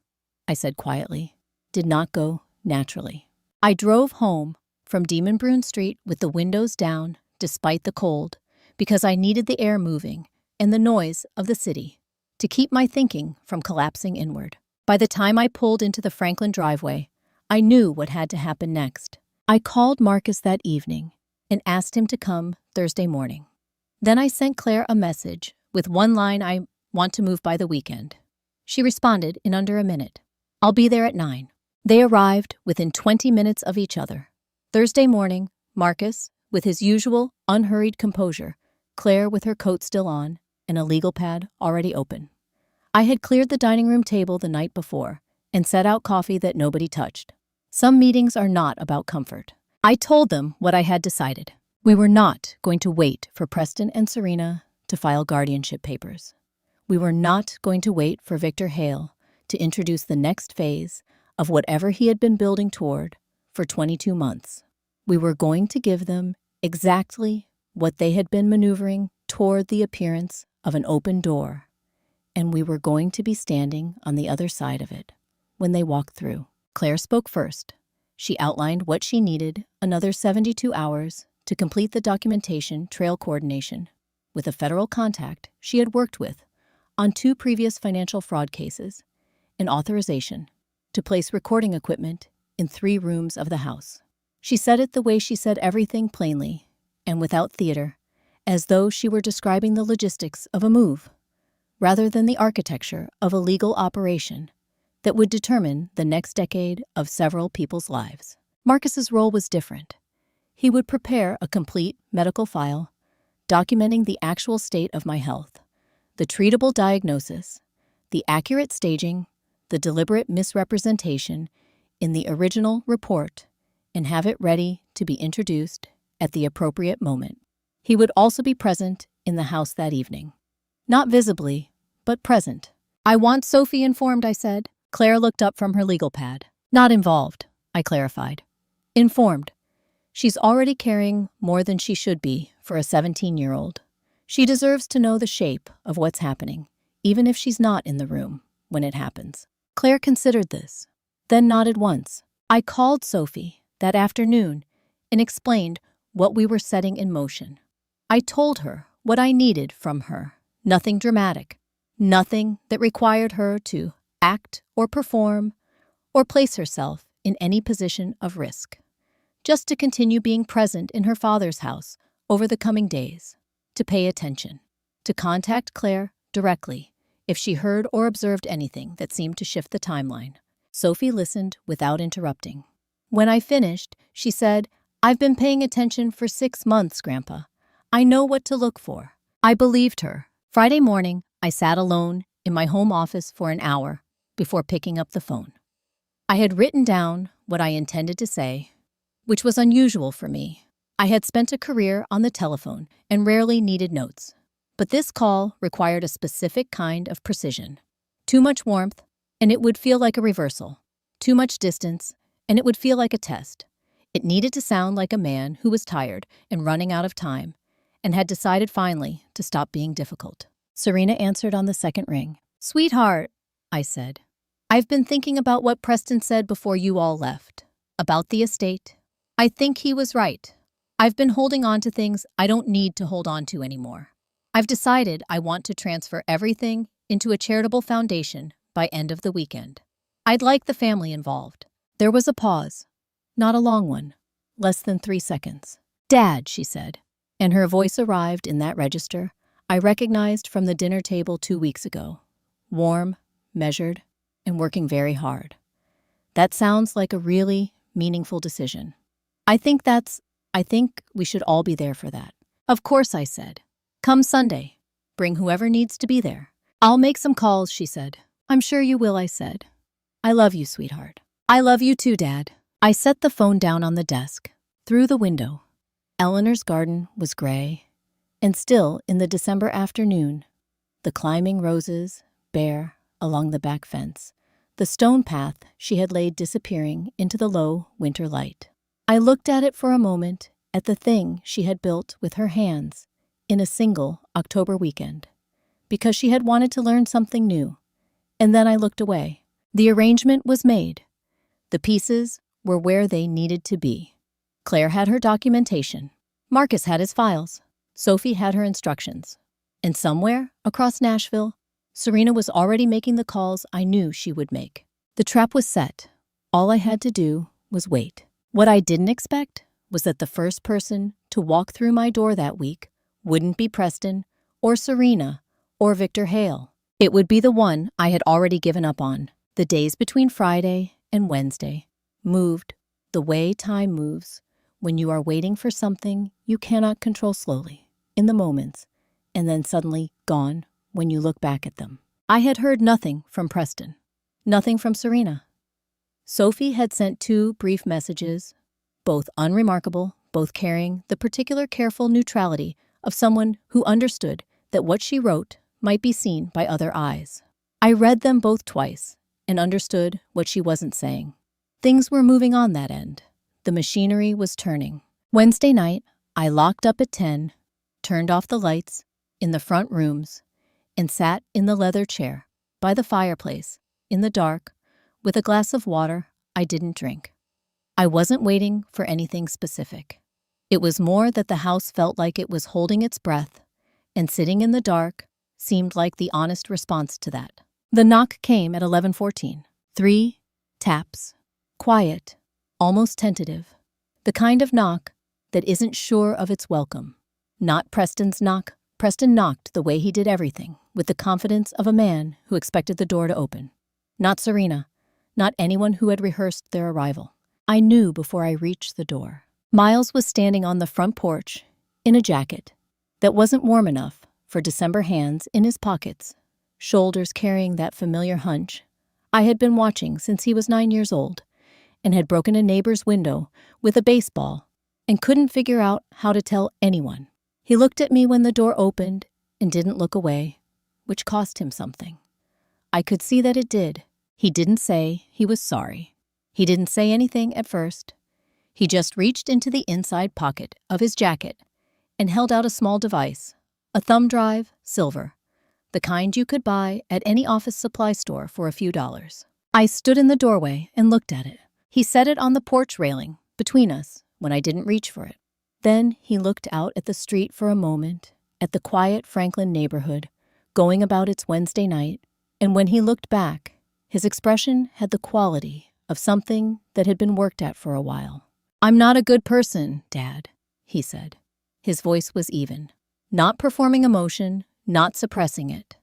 I said quietly, did not go naturally. I drove home from Demon Bruin Street with the windows down despite the cold because I needed the air moving and the noise of the city to keep my thinking from collapsing inward. By the time I pulled into the Franklin driveway, I knew what had to happen next. I called Marcus that evening and asked him to come Thursday morning. Then I sent Claire a message with one line: "I want to move by the weekend." She responded in under a minute: "I'll be there at 9. They arrived within 20 minutes of each other. Thursday morning, Marcus, with his usual unhurried composure, Claire with her coat still on and a legal pad already open. I had cleared the dining room table the night before and set out coffee that nobody touched. Some meetings are not about comfort. I told them what I had decided. We were not going to wait for Preston and Serena to file guardianship papers. We were not going to wait for Victor Hale to introduce the next phase of whatever he had been building toward for 22 months. We were going to give them exactly what they had been maneuvering toward: the appearance of an open door, and we were going to be standing on the other side of it when they walked through. Claire spoke first. She outlined what she needed: another 72 hours to complete the documentation trail coordination with a federal contact she had worked with on 2 previous financial fraud cases, an authorization to place recording equipment in 3 rooms of the house. She said it the way she said everything, plainly and without theater, as though she were describing the logistics of a move, rather than the architecture of a legal operation that would determine the next decade of several people's lives. Marcus's role was different. He would prepare a complete medical file documenting the actual state of my health, the treatable diagnosis, the accurate staging, the deliberate misrepresentation in the original report, and have it ready to be introduced at the appropriate moment. He would also be present in the house that evening. Not visibly, but present. "I want Sophie informed," I said. Claire looked up from her legal pad. "Not involved," I clarified. "Informed. She's already carrying more than she should be for a 17-year-old. She deserves to know the shape of what's happening, even if she's not in the room when it happens." Claire considered this, then nodded once. I called Sophie that afternoon and explained what we were setting in motion. I told her what I needed from her. Nothing dramatic. Nothing that required her to act or perform or place herself in any position of risk. Just to continue being present in her father's house over the coming days. To pay attention. To contact Claire directly if she heard or observed anything that seemed to shift the timeline. Sophie listened without interrupting. When I finished, she said, "I've been paying attention for 6 months, Grandpa. I know what to look for." I believed her. Friday morning, I sat alone in my home office for an hour before picking up the phone. I had written down what I intended to say, which was unusual for me. I had spent a career on the telephone and rarely needed notes. But this call required a specific kind of precision. Too much warmth, and it would feel like a reversal. Too much distance, and it would feel like a test. It needed to sound like a man who was tired and running out of time, and had decided finally to stop being difficult. Serena answered on the second ring. "Sweetheart," I said, "I've been thinking about what Preston said before you all left. About the estate. I think he was right. I've been holding on to things I don't need to hold on to anymore. I've decided I want to transfer everything into a charitable foundation by end of the weekend. I'd like the family involved." There was a pause. Not a long one. Less than 3 seconds. "Dad," she said, and her voice arrived in that register I recognized from the dinner table 2 weeks ago. Warm, measured, and working very hard. "That sounds like a really meaningful decision. I think we should all be there for that." "Of course," I said. "Come Sunday. Bring whoever needs to be there." "I'll make some calls," she said. "I'm sure you will," I said. "I love you, sweetheart." "I love you too, Dad." I set the phone down on the desk. Through the window, Eleanor's garden was gray and still in the December afternoon. The climbing roses bare along the back fence, the stone path she had laid disappearing into the low winter light. I looked at it for a moment, at the thing she had built with her hands in a single October weekend, because she had wanted to learn something new. And then I looked away. The arrangement was made. The pieces were where they needed to be. Claire had her documentation. Marcus had his files. Sophie had her instructions. And somewhere across Nashville, Serena was already making the calls I knew she would make. The trap was set. All I had to do was wait. What I didn't expect was that the first person to walk through my door that week wouldn't be Preston or Serena or Victor Hale. It would be the one I had already given up on. The days between Friday and Wednesday moved the way time moves when you are waiting for something you cannot control, slowly, in the moments, and then suddenly gone when you look back at them. I had heard nothing from Preston, nothing from Serena. Sophie had sent 2 brief messages, both unremarkable, both carrying the particular careful neutrality of someone who understood that what she wrote might be seen by other eyes. I read them both twice and understood what she wasn't saying. Things were moving on that end. The machinery was turning. Wednesday night, I locked up at 10, turned off the lights in the front rooms, and sat in the leather chair by the fireplace in the dark with a glass of water I didn't drink. I wasn't waiting for anything specific. It was more that the house felt like it was holding its breath, and sitting in the dark seemed like the honest response to that. The knock came at 11:14. 3 taps. Quiet, almost tentative. The kind of knock that isn't sure of its welcome. Not Preston's knock. Preston knocked the way he did everything, with the confidence of a man who expected the door to open. Not Serena. Not anyone who had rehearsed their arrival. I knew before I reached the door. Miles was standing on the front porch in a jacket that wasn't warm enough for December, hands in his pockets, shoulders carrying that familiar hunch I had been watching since he was 9 years old, and had broken a neighbor's window with a baseball and couldn't figure out how to tell anyone. He looked at me when the door opened and didn't look away, which cost him something. I could see that it did. He didn't say he was sorry. He didn't say anything at first. He just reached into the inside pocket of his jacket and held out a small device, a thumb drive, silver, the kind you could buy at any office supply store for a few dollars. I stood in the doorway and looked at it. He set it on the porch railing between us when I didn't reach for it. Then he looked out at the street for a moment, at the quiet Franklin neighborhood, going about its Wednesday night, and when he looked back, his expression had the quality of something that had been worked at for a while. "I'm not a good person, Dad," he said. His voice was even. Not performing emotion, not suppressing it.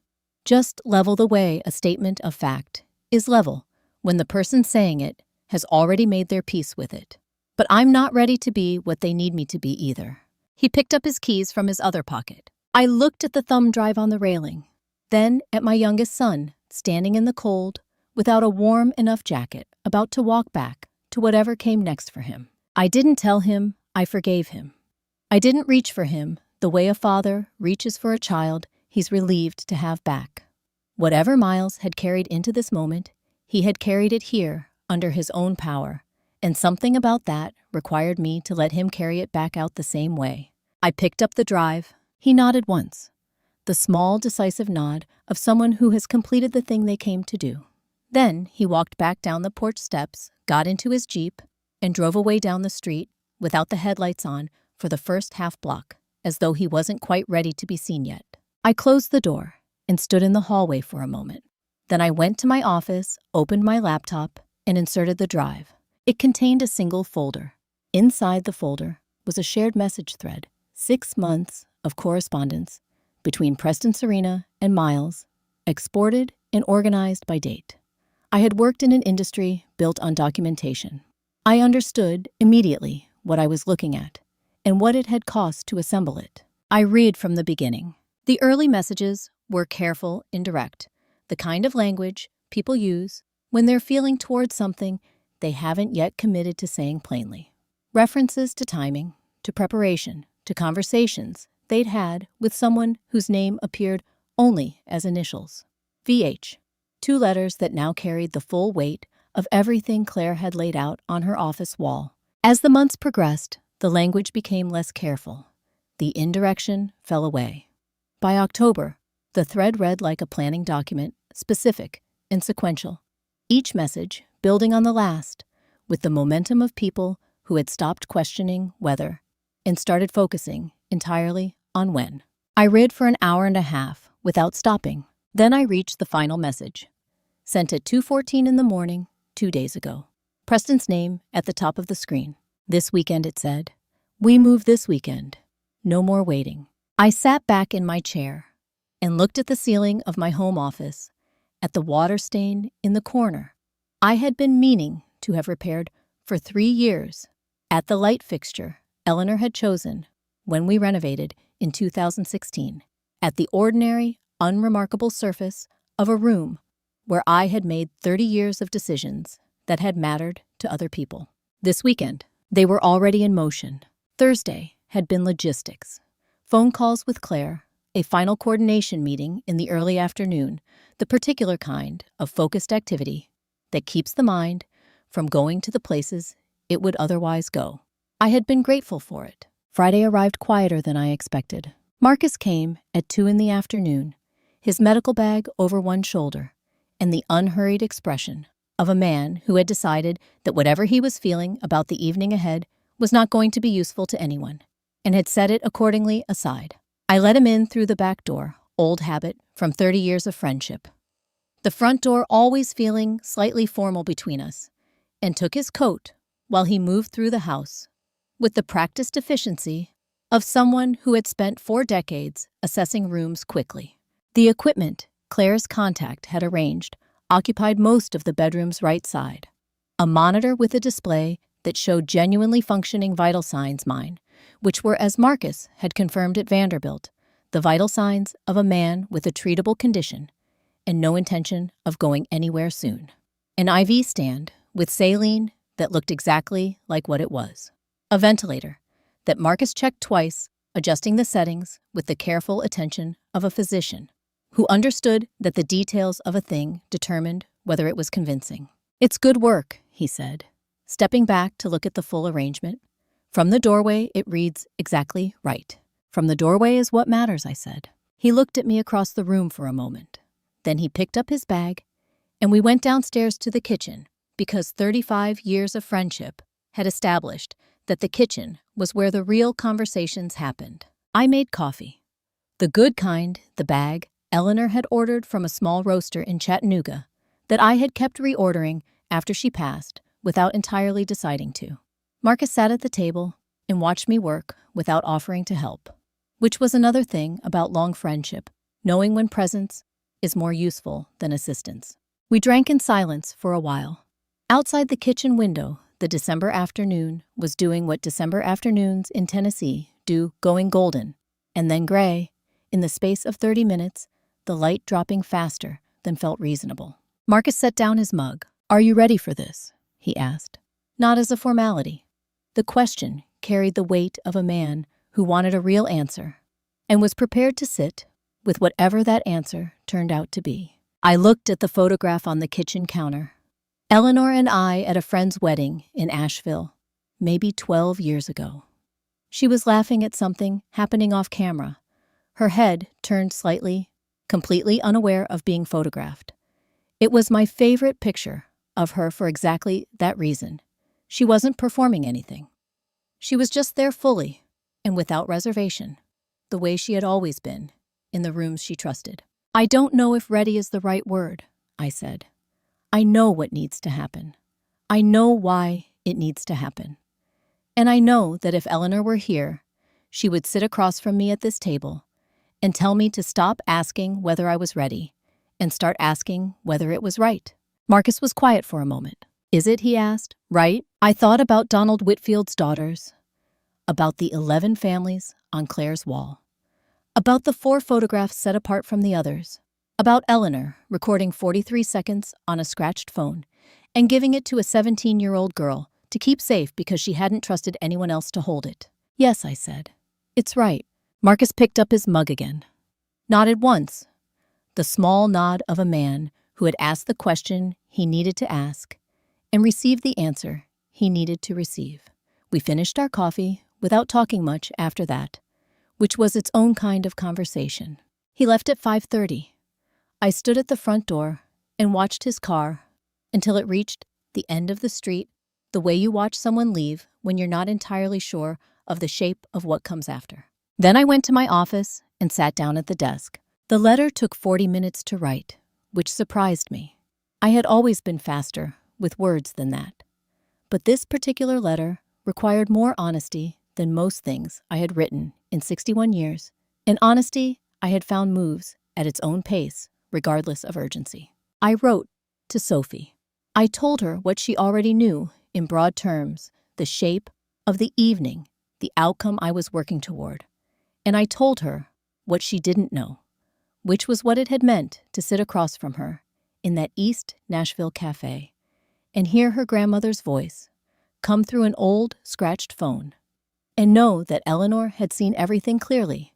Just level the way a statement of fact is level when the person saying it has already made their peace with it. But I'm not ready to be what they need me to be either. He picked up his keys from his other pocket. I looked at the thumb drive on the railing, then at my youngest son, standing in the cold, without a warm enough jacket, about to walk back to whatever came next for him. I didn't tell him I forgave him. I didn't reach for him the way a father reaches for a child he's relieved to have back. Whatever Miles had carried into this moment, he had carried it here under his own power, and something about that required me to let him carry it back out the same way. I picked up the drive. He nodded once, the small, decisive nod of someone who has completed the thing they came to do. Then he walked back down the porch steps, got into his Jeep, and drove away down the street without the headlights on for the first half block, as though he wasn't quite ready to be seen yet. I closed the door and stood in the hallway for a moment. Then I went to my office, opened my laptop, and inserted the drive. It contained a single folder. Inside the folder was a shared message thread, 6 months of correspondence between Preston, Serena, and Miles, exported and organized by date. I had worked in an industry built on documentation. I understood immediately what I was looking at and what it had cost to assemble it. I read from the beginning. The early messages were careful and direct, the kind of language people use when they're feeling towards something they haven't yet committed to saying plainly. References to timing, to preparation, to conversations they'd had with someone whose name appeared only as initials. VH. 2 letters that now carried the full weight of everything Claire had laid out on her office wall. As the months progressed, the language became less careful. The indirection fell away. By October, the thread read like a planning document, specific and sequential. Each message building on the last, with the momentum of people who had stopped questioning whether and started focusing entirely on when. I read for an hour and a half without stopping. Then I reached the final message, sent at 2:14 in the morning, 2 days ago. Preston's name at the top of the screen. This weekend, it said. We move this weekend. No more waiting. I sat back in my chair and looked at the ceiling of my home office, at the water stain in the corner I had been meaning to have repaired for 3 years, at the light fixture Eleanor had chosen when we renovated in 2016, at the ordinary, unremarkable surface of a room where I had made 30 years of decisions that had mattered to other people. This weekend, they were already in motion. Thursday had been logistics. Phone calls with Claire, a final coordination meeting in the early afternoon, the particular kind of focused activity that keeps the mind from going to the places it would otherwise go. I had been grateful for it. Friday arrived quieter than I expected. Marcus came at 2 in the afternoon, his medical bag over one shoulder, and the unhurried expression of a man who had decided that whatever he was feeling about the evening ahead was not going to be useful to anyone, and had set it accordingly aside. I let him in through the back door, old habit from 30 years of friendship. The front door always feeling slightly formal between us, and took his coat while he moved through the house, with the practiced efficiency of someone who had spent 4 decades assessing rooms quickly. The equipment Claire's contact had arranged occupied most of the bedroom's right side. A monitor with a display that showed genuinely functioning vital signs, mine, which were, as Marcus had confirmed at Vanderbilt, the vital signs of a man with a treatable condition and no intention of going anywhere soon. An IV stand with saline that looked exactly like what it was. A ventilator that Marcus checked twice, adjusting the settings with the careful attention of a physician who understood that the details of a thing determined whether it was convincing. It's good work, he said, stepping back to look at the full arrangement. From the doorway, it reads exactly right. From the doorway is what matters, I said. He looked at me across the room for a moment. Then he picked up his bag, and we went downstairs to the kitchen because 35 years of friendship had established that the kitchen was where the real conversations happened. I made coffee. The good kind, the bag, Eleanor had ordered from a small roaster in Chattanooga that I had kept reordering after she passed without entirely deciding to. Marcus sat at the table and watched me work without offering to help, which was another thing about long friendship, knowing when presence is more useful than assistance. We drank in silence for a while. Outside the kitchen window, the December afternoon was doing what December afternoons in Tennessee do, going golden, and then gray, in the space of 30 minutes, the light dropping faster than felt reasonable. Marcus set down his mug. Are you ready for this? He asked. Not as a formality. The question carried the weight of a man who wanted a real answer and was prepared to sit with whatever that answer turned out to be. I looked at the photograph on the kitchen counter. Eleanor and I at a friend's wedding in Asheville, maybe 12 years ago. She was laughing at something happening off camera, her head turned slightly, completely unaware of being photographed. It was my favorite picture of her for exactly that reason. She wasn't performing anything. She was just there fully and without reservation, the way she had always been, in the rooms she trusted. I don't know if ready is the right word, I said. I know what needs to happen. I know why it needs to happen. And I know that if Eleanor were here, she would sit across from me at this table and tell me to stop asking whether I was ready and start asking whether it was right. Marcus was quiet for a moment. Is it, he asked, right? I thought about Donald Whitfield's daughters, about the 11 families on Claire's wall, about the 4 photographs set apart from the others, about Eleanor recording 43 seconds on a scratched phone and giving it to a 17-year-old girl to keep safe because she hadn't trusted anyone else to hold it. Yes, I said. It's right. Marcus picked up his mug again. Nodded once, the small nod of a man who had asked the question he needed to ask and received the answer he needed to receive. We finished our coffee without talking much after that, which was its own kind of conversation. He left at 5:30. I stood at the front door and watched his car until it reached the end of the street, the way you watch someone leave when you're not entirely sure of the shape of what comes after. Then I went to my office and sat down at the desk. The letter took 40 minutes to write, which surprised me. I had always been faster with words than that. But this particular letter required more honesty than most things I had written in 61 years, and honesty I had found moves at its own pace, regardless of urgency. I wrote to Sophie. I told her what she already knew in broad terms, the shape of the evening, the outcome I was working toward. And I told her what she didn't know, which was what it had meant to sit across from her in that East Nashville cafe and hear her grandmother's voice come through an old, scratched phone, and know that Eleanor had seen everything clearly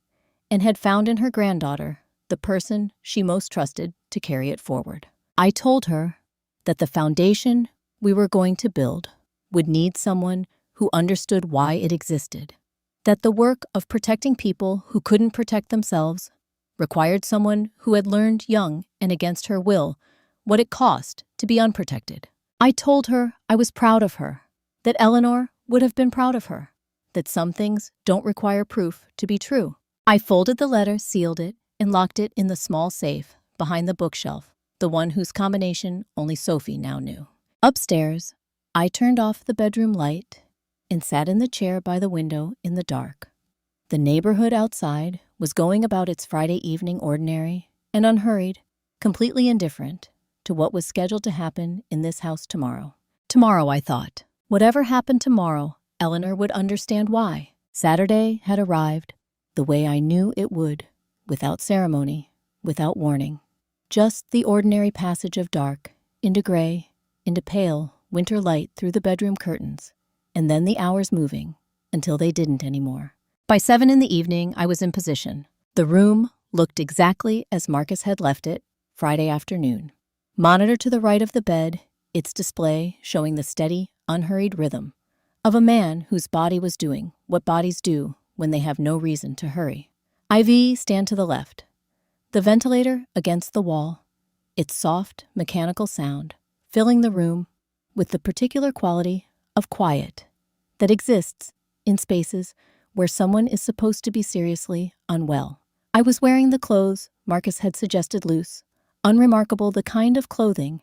and had found in her granddaughter the person she most trusted to carry it forward. I told her that the foundation we were going to build would need someone who understood why it existed, that the work of protecting people who couldn't protect themselves required someone who had learned young and against her will what it cost to be unprotected. I told her I was proud of her, that Eleanor would have been proud of her, that some things don't require proof to be true. I folded the letter, sealed it, and locked it in the small safe behind the bookshelf, the one whose combination only Sophie now knew. Upstairs, I turned off the bedroom light and sat in the chair by the window in the dark. The neighborhood outside was going about its Friday evening ordinary and unhurried, completely indifferent to what was scheduled to happen in this house tomorrow. Tomorrow, I thought. Whatever happened tomorrow, Eleanor would understand why. Saturday had arrived the way I knew it would, without ceremony, without warning. Just the ordinary passage of dark into gray, into pale winter light through the bedroom curtains, and then the hours moving until they didn't anymore. By 7 in the evening, I was in position. The room looked exactly as Marcus had left it Friday afternoon. Monitor to the right of the bed, its display showing the steady, unhurried rhythm of a man whose body was doing what bodies do when they have no reason to hurry. IV stand to the left. The ventilator against the wall, its soft, mechanical sound filling the room with the particular quality of quiet that exists in spaces where someone is supposed to be seriously unwell. I was wearing the clothes Marcus had suggested, loose, unremarkable, the kind of clothing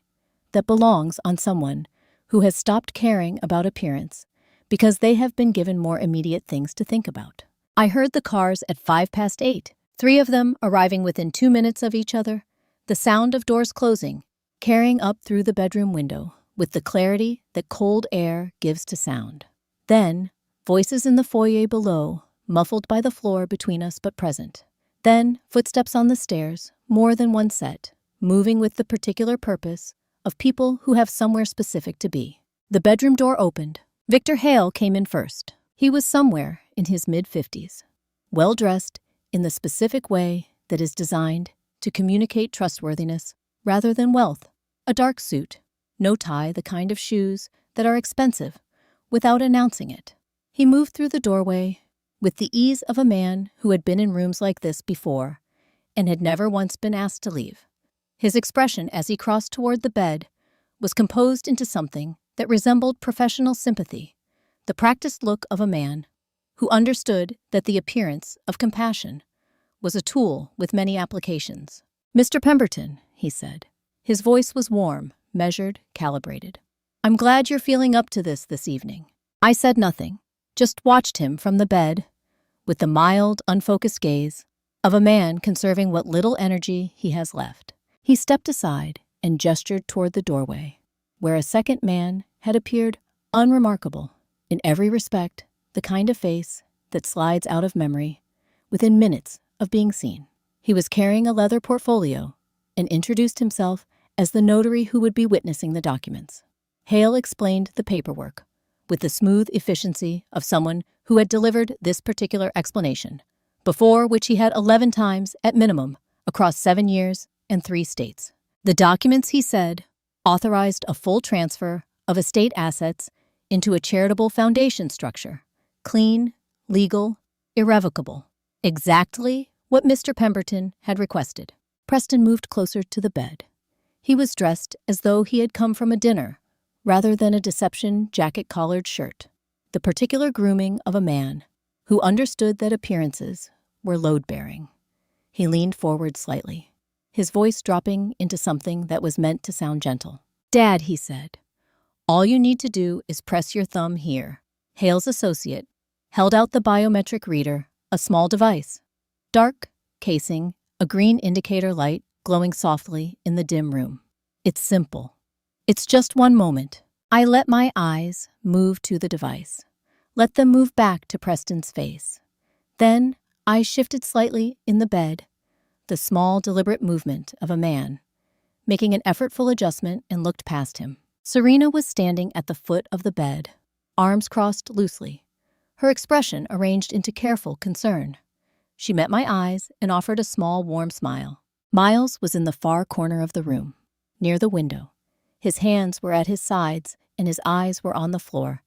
that belongs on someone who has stopped caring about appearance because they have been given more immediate things to think about. I heard the cars at 8:05, 3 of them arriving within 2 minutes of each other, the sound of doors closing, carrying up through the bedroom window with the clarity that cold air gives to sound. Then, voices in the foyer below, muffled by the floor between us but present. Then, footsteps on the stairs, more than one set, moving with the particular purpose of people who have somewhere specific to be. The bedroom door opened. Victor Hale came in first. He was somewhere in his mid-50s, well-dressed in the specific way that is designed to communicate trustworthiness rather than wealth. A dark suit, no tie, the kind of shoes that are expensive without announcing it. He moved through the doorway with the ease of a man who had been in rooms like this before and had never once been asked to leave. His expression as he crossed toward the bed was composed into something that resembled professional sympathy, the practiced look of a man who understood that the appearance of compassion was a tool with many applications. "Mr. Pemberton," he said. His voice was warm, measured, calibrated. "I'm glad you're feeling up to this evening." I said nothing, just watched him from the bed with the mild, unfocused gaze of a man conserving what little energy he has left. He stepped aside and gestured toward the doorway, where a second man had appeared unremarkable, in every respect, the kind of face that slides out of memory within minutes of being seen. He was carrying a leather portfolio and introduced himself as the notary who would be witnessing the documents. Hale explained the paperwork with the smooth efficiency of someone who had delivered this particular explanation, before which he had 11 times at minimum across 7 years and 3 states. The documents, he said, authorized a full transfer of estate assets into a charitable foundation structure, clean, legal, irrevocable, exactly what Mr. Pemberton had requested. Preston moved closer to the bed. He was dressed as though he had come from a dinner, rather than a deception jacket-collared shirt, the particular grooming of a man who understood that appearances were load-bearing. He leaned forward slightly, his voice dropping into something that was meant to sound gentle. "Dad," he said, "all you need to do is press your thumb here." Hale's associate held out the biometric reader, a small device. Dark casing, a green indicator light glowing softly in the dim room. "It's simple. It's just one moment." I let my eyes move to the device, let them move back to Preston's face. Then I shifted slightly in the bed, the small, deliberate movement of a man, making an effortful adjustment, and looked past him. Serena was standing at the foot of the bed, arms crossed loosely, her expression arranged into careful concern. She met my eyes and offered a small, warm smile. Miles was in the far corner of the room, near the window. His hands were at his sides and his eyes were on the floor,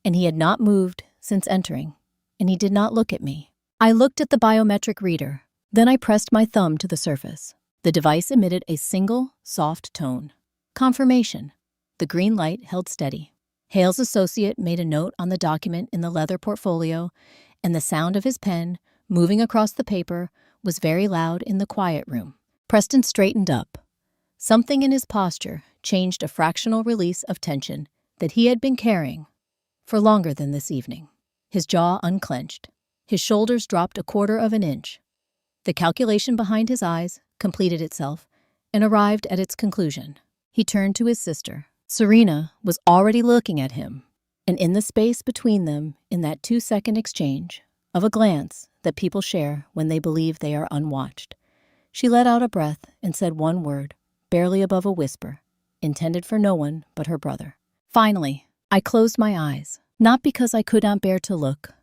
and he had not moved since entering, and he did not look at me. I looked at the biometric reader, then I pressed my thumb to the surface. The device emitted a single, soft tone. Confirmation. The green light held steady. Hale's associate made a note on the document in the leather portfolio, and the sound of his pen, moving across the paper, was very loud in the quiet room. Preston straightened up. Something in his posture changed, a fractional release of tension that he had been carrying for longer than this evening. His jaw unclenched. His shoulders dropped 1/4 of an inch. The calculation behind his eyes completed itself and arrived at its conclusion. He turned to his sister. Serena was already looking at him, and in the space between them, in that 2-second exchange of a glance that people share when they believe they are unwatched, she let out a breath and said one word, barely above a whisper, intended for no one but her brother. Finally, I closed my eyes, not because I could not bear to look,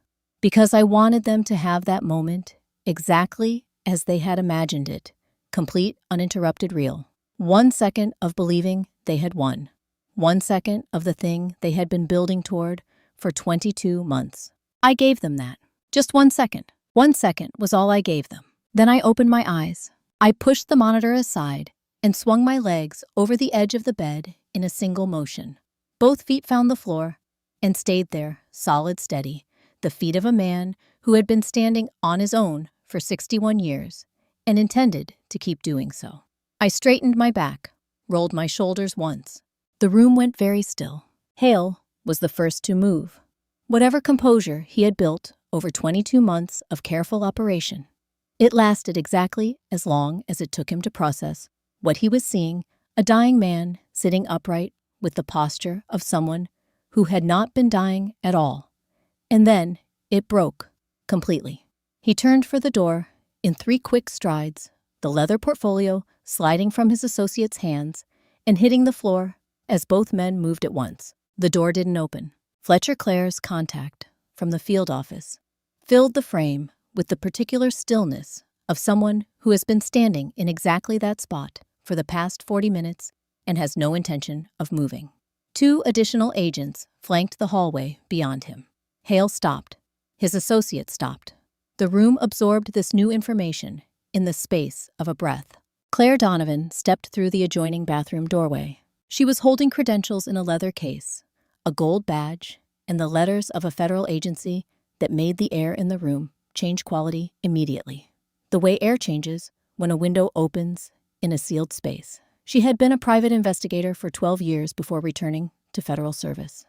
because I wanted them to have that moment exactly as they had imagined it, complete, uninterrupted, real. 1 second of believing they had won. 1 second of the thing they had been building toward for 22 months. I gave them that. Just 1 second. 1 second was all I gave them. Then I opened my eyes. I pushed the monitor aside and swung my legs over the edge of the bed in a single motion. Both feet found the floor and stayed there, solid, steady, the feet of a man who had been standing on his own for 61 years and intended to keep doing so. I straightened my back, rolled my shoulders once. The room went very still. Hale was the first to move. Whatever composure he had built over 22 months of careful operation, it lasted exactly as long as it took him to process what he was seeing, a dying man sitting upright with the posture of someone who had not been dying at all. And then it broke completely. He turned for the door in 3 quick strides, the leather portfolio sliding from his associate's hands and hitting the floor as both men moved at once. The door didn't open. Fletcher Clare's contact from the field office filled the frame with the particular stillness of someone who has been standing in exactly that spot for the past 40 minutes and has no intention of moving. 2 additional agents flanked the hallway beyond him. Hale stopped. His associate stopped. The room absorbed this new information in the space of a breath. Claire Donovan stepped through the adjoining bathroom doorway. She was holding credentials in a leather case, a gold badge, and the letters of a federal agency that made the air in the room change quality immediately. The way air changes when a window opens in a sealed space. She had been a private investigator for 12 years before returning to federal service.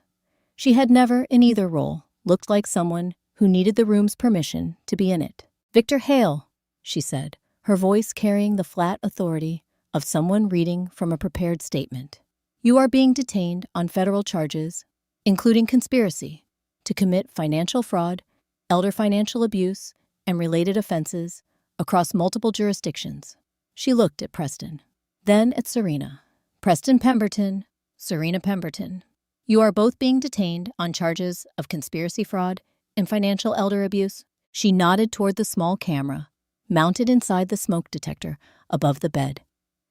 She had never, in either role, looked like someone who needed the room's permission to be in it. "Victor Hale," she said, her voice carrying the flat authority of someone reading from a prepared statement. "You are being detained on federal charges, including conspiracy to commit financial fraud, elder financial abuse, and related offenses across multiple jurisdictions." She looked at Preston, then at Serena. "Preston Pemberton, Serena Pemberton. You are both being detained on charges of conspiracy fraud and financial elder abuse." She nodded toward the small camera, mounted inside the smoke detector above the bed.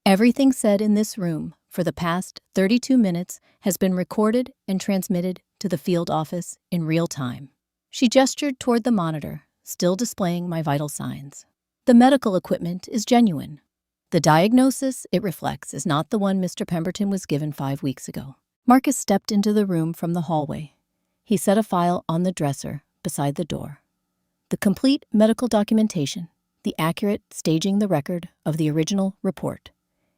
"Everything said in this room for the past 32 minutes has been recorded and transmitted to the field office in real time." She gestured toward the monitor, still displaying my vital signs. "The medical equipment is genuine. The diagnosis it reflects is not the one Mr. Pemberton was given 5 weeks ago." Marcus stepped into the room from the hallway. He set a file on the dresser beside the door. "The complete medical documentation the accurate staging the record of the original report,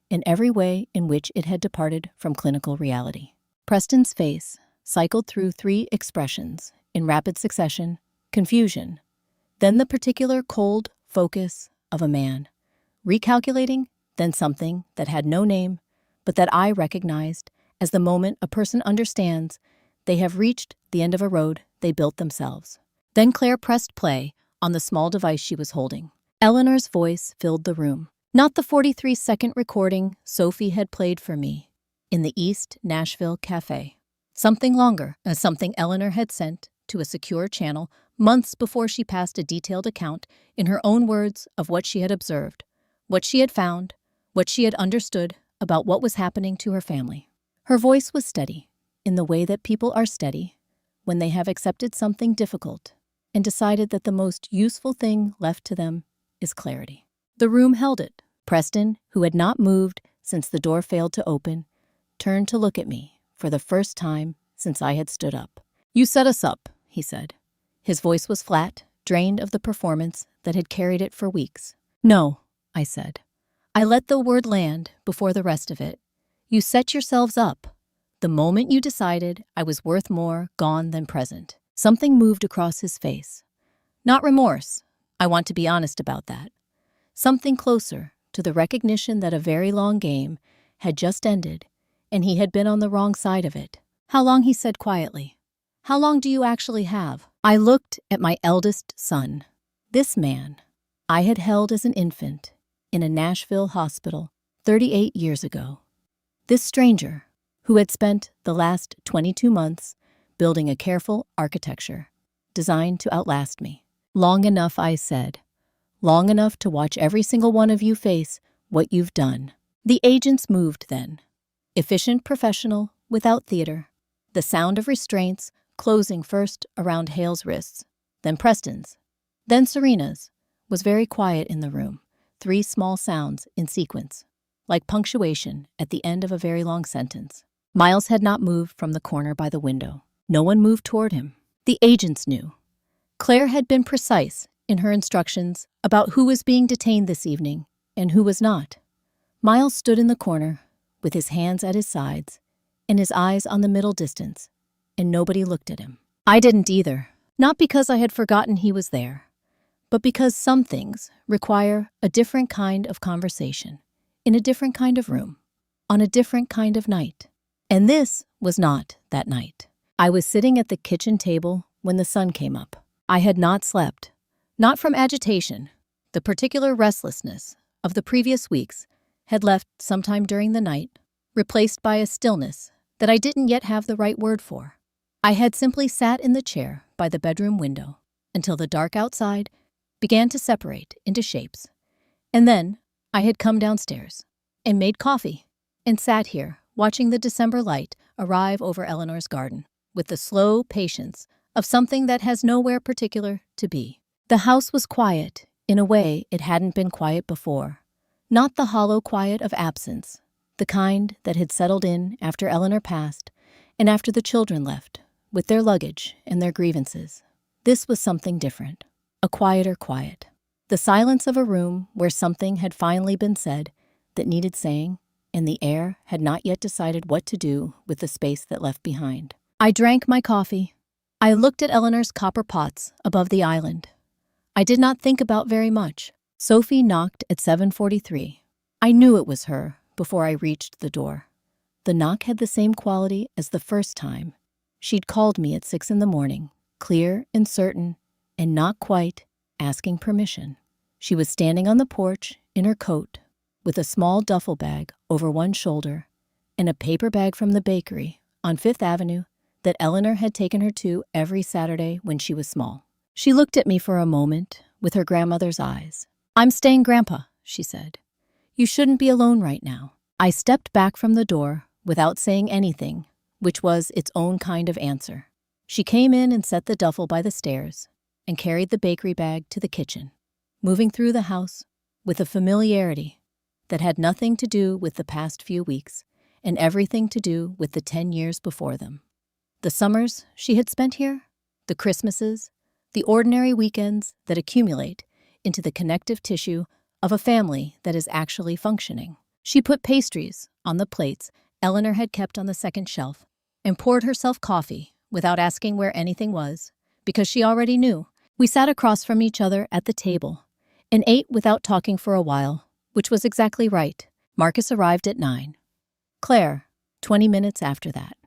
in every way in which it had departed from clinical reality. Preston's face cycled through 3 expressions in rapid succession: confusion, then the particular cold focus of a man, recalculating, then something that had no name, but that I recognized as the moment a person understands they have reached the end of a road they built themselves. Then Claire pressed play on the small device she was holding. Eleanor's voice filled the room. Not the 43-second recording Sophie had played for me in the East Nashville Cafe. Something longer, something Eleanor had sent to a secure channel months before she passed a detailed account in her own words of what she had observed, what she had found, what she had understood about what was happening to her family. Her voice was steady, in the way that people are steady when they have accepted something difficult and decided that the most useful thing left to them is clarity. The room held it. Preston, who had not moved since the door failed to open, turned to look at me for the first time since I had stood up. "You set us up," he said. His voice was flat, drained of the performance that had carried it for weeks. "No," I said. I let the word land before the rest of it. "You set yourselves up. The moment you decided I was worth more gone than present." Something moved across his face. Not remorse. I want to be honest about that. Something closer to the recognition that a very long game had just ended, and he had been on the wrong side of it. "How long?" he said quietly. "How long do you actually have?" I looked at my eldest son. This man I had held as an infant in a Nashville hospital 38 years ago. This stranger who had spent the last 22 months building a careful architecture designed to outlast me. "Long enough," I said. "Long enough to watch every single one of you face what you've done." The agents moved then. Efficient professional without theater. The sound of restraints closing first around Hale's wrists, then Preston's, then Serena's, was very quiet in the room. 3 small sounds in sequence, like punctuation at the end of a very long sentence. Miles had not moved from the corner by the window. No one moved toward him. The agents knew. Claire had been precise in her instructions about who was being detained this evening and who was not. Miles stood in the corner with his hands at his sides and his eyes on the middle distance, and nobody looked at him. I didn't either, not because I had forgotten he was there, but because some things require a different kind of conversation, in a different kind of room, on a different kind of night. And this was not that night. I was sitting at the kitchen table when the sun came up. I had not slept, not from agitation. The particular restlessness of the previous weeks had left sometime during the night, replaced by a stillness that I didn't yet have the right word for. I had simply sat in the chair by the bedroom window until the dark outside began to separate into shapes. And then I had come downstairs and made coffee and sat here watching the December light arrive over Eleanor's garden with the slow patience of something that has nowhere particular to be. The house was quiet in a way it hadn't been quiet before, not the hollow quiet of absence, the kind that had settled in after Eleanor passed and after the children left with their luggage and their grievances. This was something different, a quieter quiet. The silence of a room where something had finally been said that needed saying, and the air had not yet decided what to do with the space that left behind. I drank my coffee. I looked at Eleanor's copper pots above the island. I did not think about very much. Sophie knocked at 7:43. I knew it was her before I reached the door. The knock had the same quality as the first time. She'd called me at 6 in the morning, clear and certain, and not quite asking permission. She was standing on the porch in her coat, with a small duffel bag over one shoulder and a paper bag from the bakery on Fifth Avenue that Eleanor had taken her to every Saturday when she was small. She looked at me for a moment with her grandmother's eyes. "I'm staying, Grandpa," she said. "You shouldn't be alone right now." I stepped back from the door without saying anything, which was its own kind of answer. She came in and set the duffel by the stairs and carried the bakery bag to the kitchen, moving through the house with a familiarity that had nothing to do with the past few weeks and everything to do with the 10 years before them. The summers she had spent here, the Christmases, the ordinary weekends that accumulate into the connective tissue of a family that is actually functioning. She put pastries on the plates Eleanor had kept on the second shelf and poured herself coffee without asking where anything was, because she already knew. We sat across from each other at the table and ate without talking for a while, which was exactly right. Marcus arrived at 9. Claire, 20 minutes after that.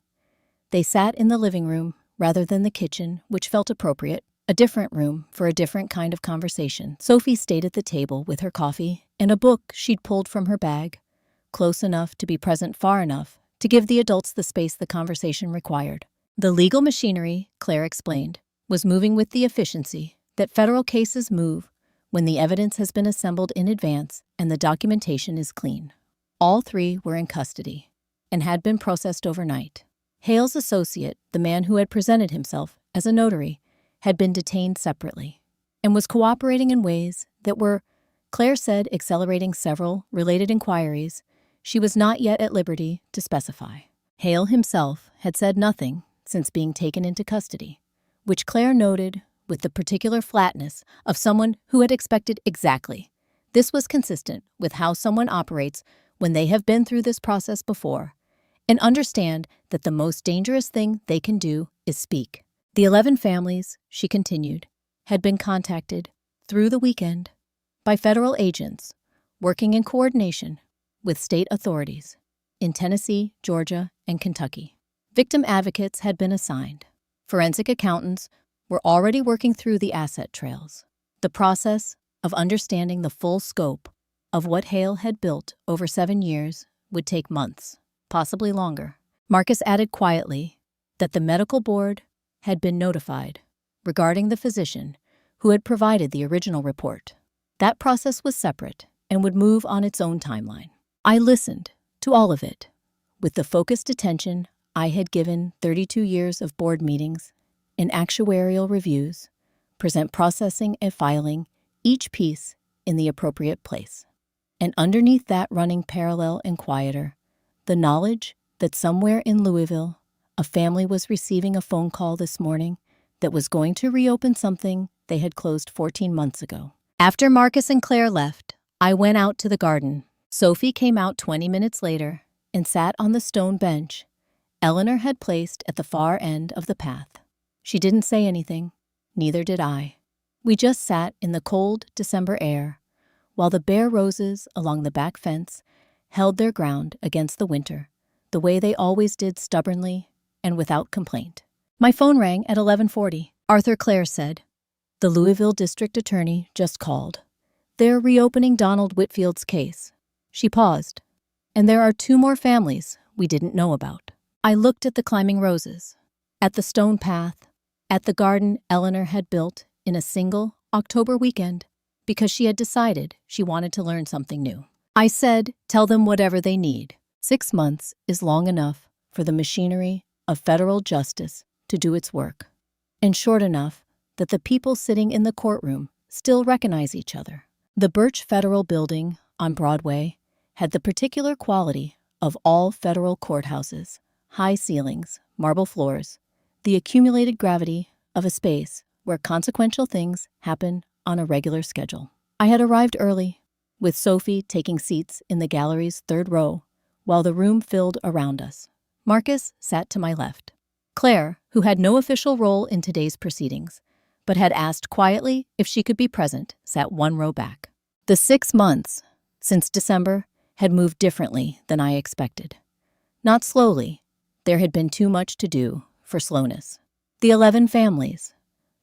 They sat in the living room rather than the kitchen, which felt appropriate, a different room for a different kind of conversation. Sophie stayed at the table with her coffee and a book she'd pulled from her bag, close enough to be present far enough to give the adults the space the conversation required. The legal machinery, Claire explained, was moving with the efficiency that federal cases move when the evidence has been assembled in advance and the documentation is clean. All three were in custody and had been processed overnight. Hale's associate, the man who had presented himself as a notary, had been detained separately and was cooperating in ways that were, Claire said, accelerating several related inquiries she was not yet at liberty to specify. Hale himself had said nothing since being taken into custody, which Claire noted with the particular flatness of someone who had expected exactly. This was consistent with how someone operates when they have been through this process before and understand that the most dangerous thing they can do is speak. The 11 families, she continued, had been contacted through the weekend by federal agents working in coordination with state authorities in Tennessee, Georgia, and Kentucky. Victim advocates had been assigned. Forensic accountants were already working through the asset trails. The process of understanding the full scope of what Hale had built over 7 years would take months, possibly longer. Marcus added quietly that the medical board had been notified regarding the physician who had provided the original report. That process was separate and would move on its own timeline. I listened to all of it with the focused attention I had given 32 years of board meetings and actuarial reviews, present processing and filing each piece in the appropriate place. And underneath that, running parallel and quieter, the knowledge that somewhere in Louisville, a family was receiving a phone call this morning that was going to reopen something they had closed 14 months ago. After Marcus and Claire left, I went out to the garden. Sophie came out 20 minutes later and sat on the stone bench Eleanor had placed at the far end of the path. She didn't say anything, neither did I. We just sat in the cold December air, while the bare roses along the back fence held their ground against the winter, the way they always did, stubbornly and without complaint. My phone rang at 11:40. Arthur, Claire said. The Louisville district attorney just called. They're reopening Donald Whitfield's case. She paused. And there are 2 more families we didn't know about. I looked at the climbing roses, at the stone path, at the garden Eleanor had built in a single October weekend because she had decided she wanted to learn something new. I said, tell them whatever they need. 6 months is long enough for the machinery of federal justice to do its work, and short enough that the people sitting in the courtroom still recognize each other. The Birch Federal Building on Broadway had the particular quality of all federal courthouses: high ceilings, marble floors, the accumulated gravity of a space where consequential things happen on a regular schedule. I had arrived early, with Sophie taking seats in the gallery's 3rd row, while the room filled around us. Marcus sat to my left. Claire, who had no official role in today's proceedings, but had asked quietly if she could be present, sat 1 row back. The 6 months since December had moved differently than I expected. Not slowly. There had been too much to do for slowness. The 11 families,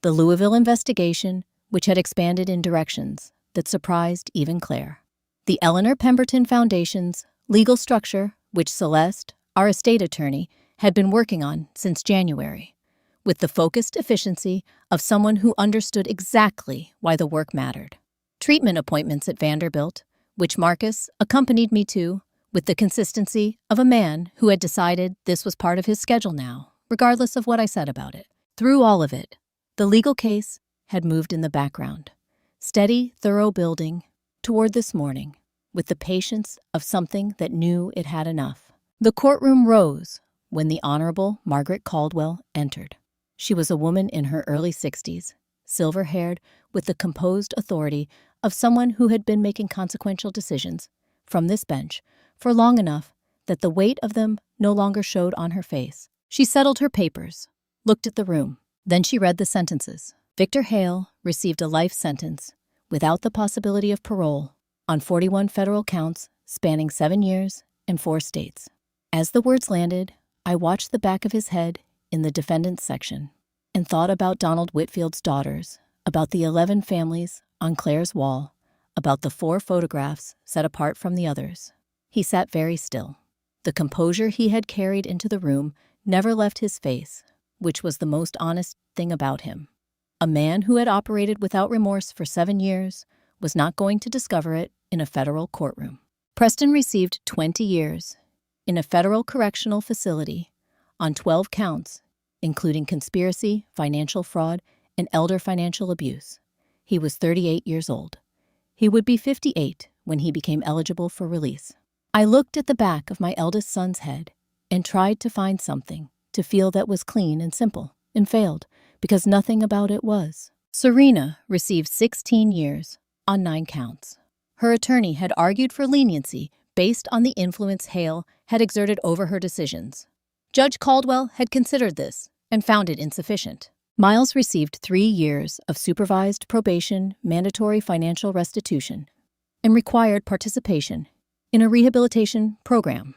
the Louisville investigation, which had expanded in directions that surprised even Claire, the Eleanor Pemberton Foundation's legal structure, which Celeste, our estate attorney, had been working on since January, with the focused efficiency of someone who understood exactly why the work mattered. Treatment appointments at Vanderbilt, which Marcus accompanied me to, with the consistency of a man who had decided this was part of his schedule now, regardless of what I said about it. Through all of it, the legal case had moved in the background, steady, thorough building toward this morning, with the patience of something that knew it had enough. The courtroom rose when the Honorable Margaret Caldwell entered. She was a woman in her early 60s, silver-haired, with the composed authority of someone who had been making consequential decisions from this bench for long enough that the weight of them no longer showed on her face. She settled her papers, looked at the room. Then she read the sentences. Victor Hale received a life sentence without the possibility of parole on 41 federal counts spanning 7 years and 4 states. As the words landed, I watched the back of his head in the defendant's section and thought about Donald Whitfield's daughters, about the 11 families on Claire's wall, about the 4 photographs set apart from the others. He sat very still. The composure he had carried into the room never left his face, which was the most honest thing about him. A man who had operated without remorse for 7 years was not going to discover it in a federal courtroom. Preston received 20 years in a federal correctional facility on 12 counts, including conspiracy, financial fraud, and elder financial abuse. He was 38 years old. He would be 58 when he became eligible for release. I looked at the back of my eldest son's head and tried to find something to feel that was clean and simple, and failed, because nothing about it was. Serena received 16 years on 9 counts. Her attorney had argued for leniency based on the influence Hale had exerted over her decisions. Judge Caldwell had considered this and found it insufficient. Miles received 3 years of supervised probation, mandatory financial restitution, and required participation in a rehabilitation program.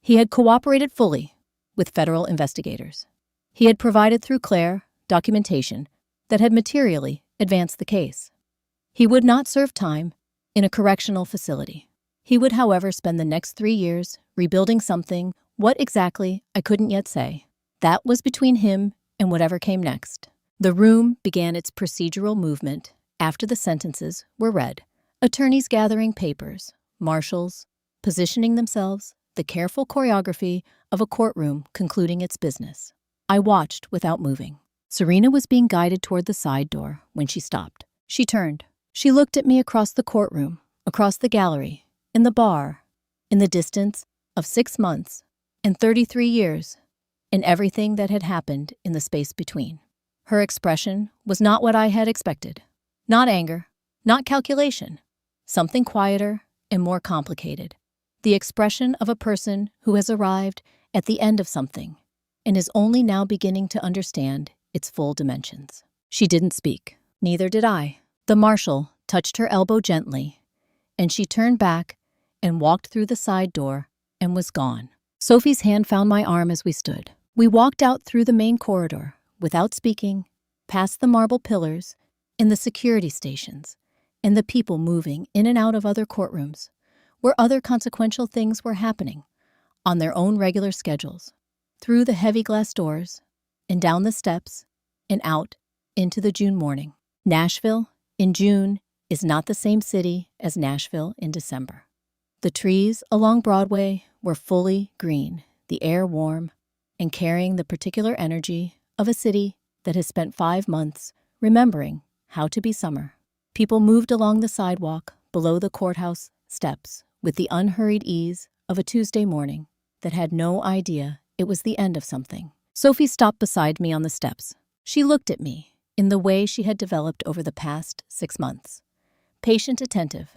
He had cooperated fully with federal investigators. He had provided through Claire documentation that had materially advanced the case. He would not serve time in a correctional facility. He would, however, spend the next 3 years rebuilding something. What exactly, I couldn't yet say. That was between him and whatever came next. The room began its procedural movement after the sentences were read. Attorneys gathering papers, marshals positioning themselves, the careful choreography of a courtroom concluding its business. I watched without moving. Serena was being guided toward the side door when she stopped. She turned. She looked at me across the courtroom, across the gallery, in the bar, in the distance of 6 months and 33 years, and everything that had happened in the space between. Her expression was not what I had expected. Not anger, not calculation. Something quieter and more complicated. The expression of a person who has arrived at the end of something and is only now beginning to understand its full dimensions. She didn't speak. Neither did I. The marshal touched her elbow gently, and she turned back and walked through the side door and was gone. Sophie's hand found my arm as we stood. We walked out through the main corridor, without speaking, past the marble pillars and the security stations, and the people moving in and out of other courtrooms, where other consequential things were happening on their own regular schedules, through the heavy glass doors, and down the steps, and out into the June morning. Nashville in June is not the same city as Nashville in December. The trees along Broadway were fully green, the air warm, and carrying the particular energy of a city that has spent 5 months remembering how to be summer. People moved along the sidewalk below the courthouse steps with the unhurried ease of a Tuesday morning that had no idea it was the end of something. Sophie stopped beside me on the steps. She looked at me in the way she had developed over the past 6 months. Patient, attentive,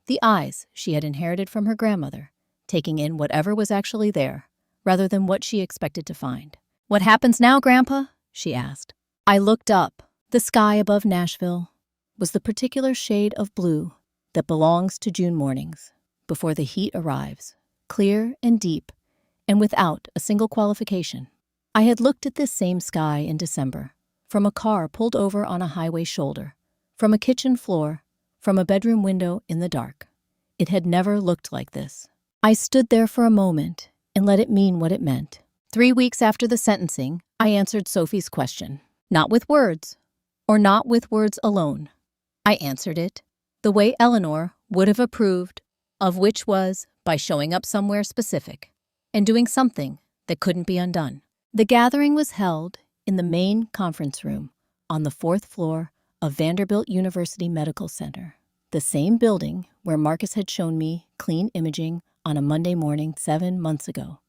the eyes she had inherited from her grandmother, taking in whatever was actually there, rather than what she expected to find. "What happens now, Grandpa?" she asked. I looked up. The sky above Nashville was the particular shade of blue that belongs to June mornings, before the heat arrives, clear and deep, and without a single qualification. I had looked at this same sky in December, from a car pulled over on a highway shoulder, from a kitchen floor, from a bedroom window in the dark. It had never looked like this. I stood there for a moment and let it mean what it meant. 3 weeks after the sentencing, I answered Sophie's question. Not with words, or not with words alone. I answered it the way Eleanor would have approved of, which was by showing up somewhere specific and doing something that couldn't be undone. The gathering was held in the main conference room on the 4th floor of Vanderbilt University Medical Center, the same building where Marcus had shown me clean imaging on a Monday morning 7 months ago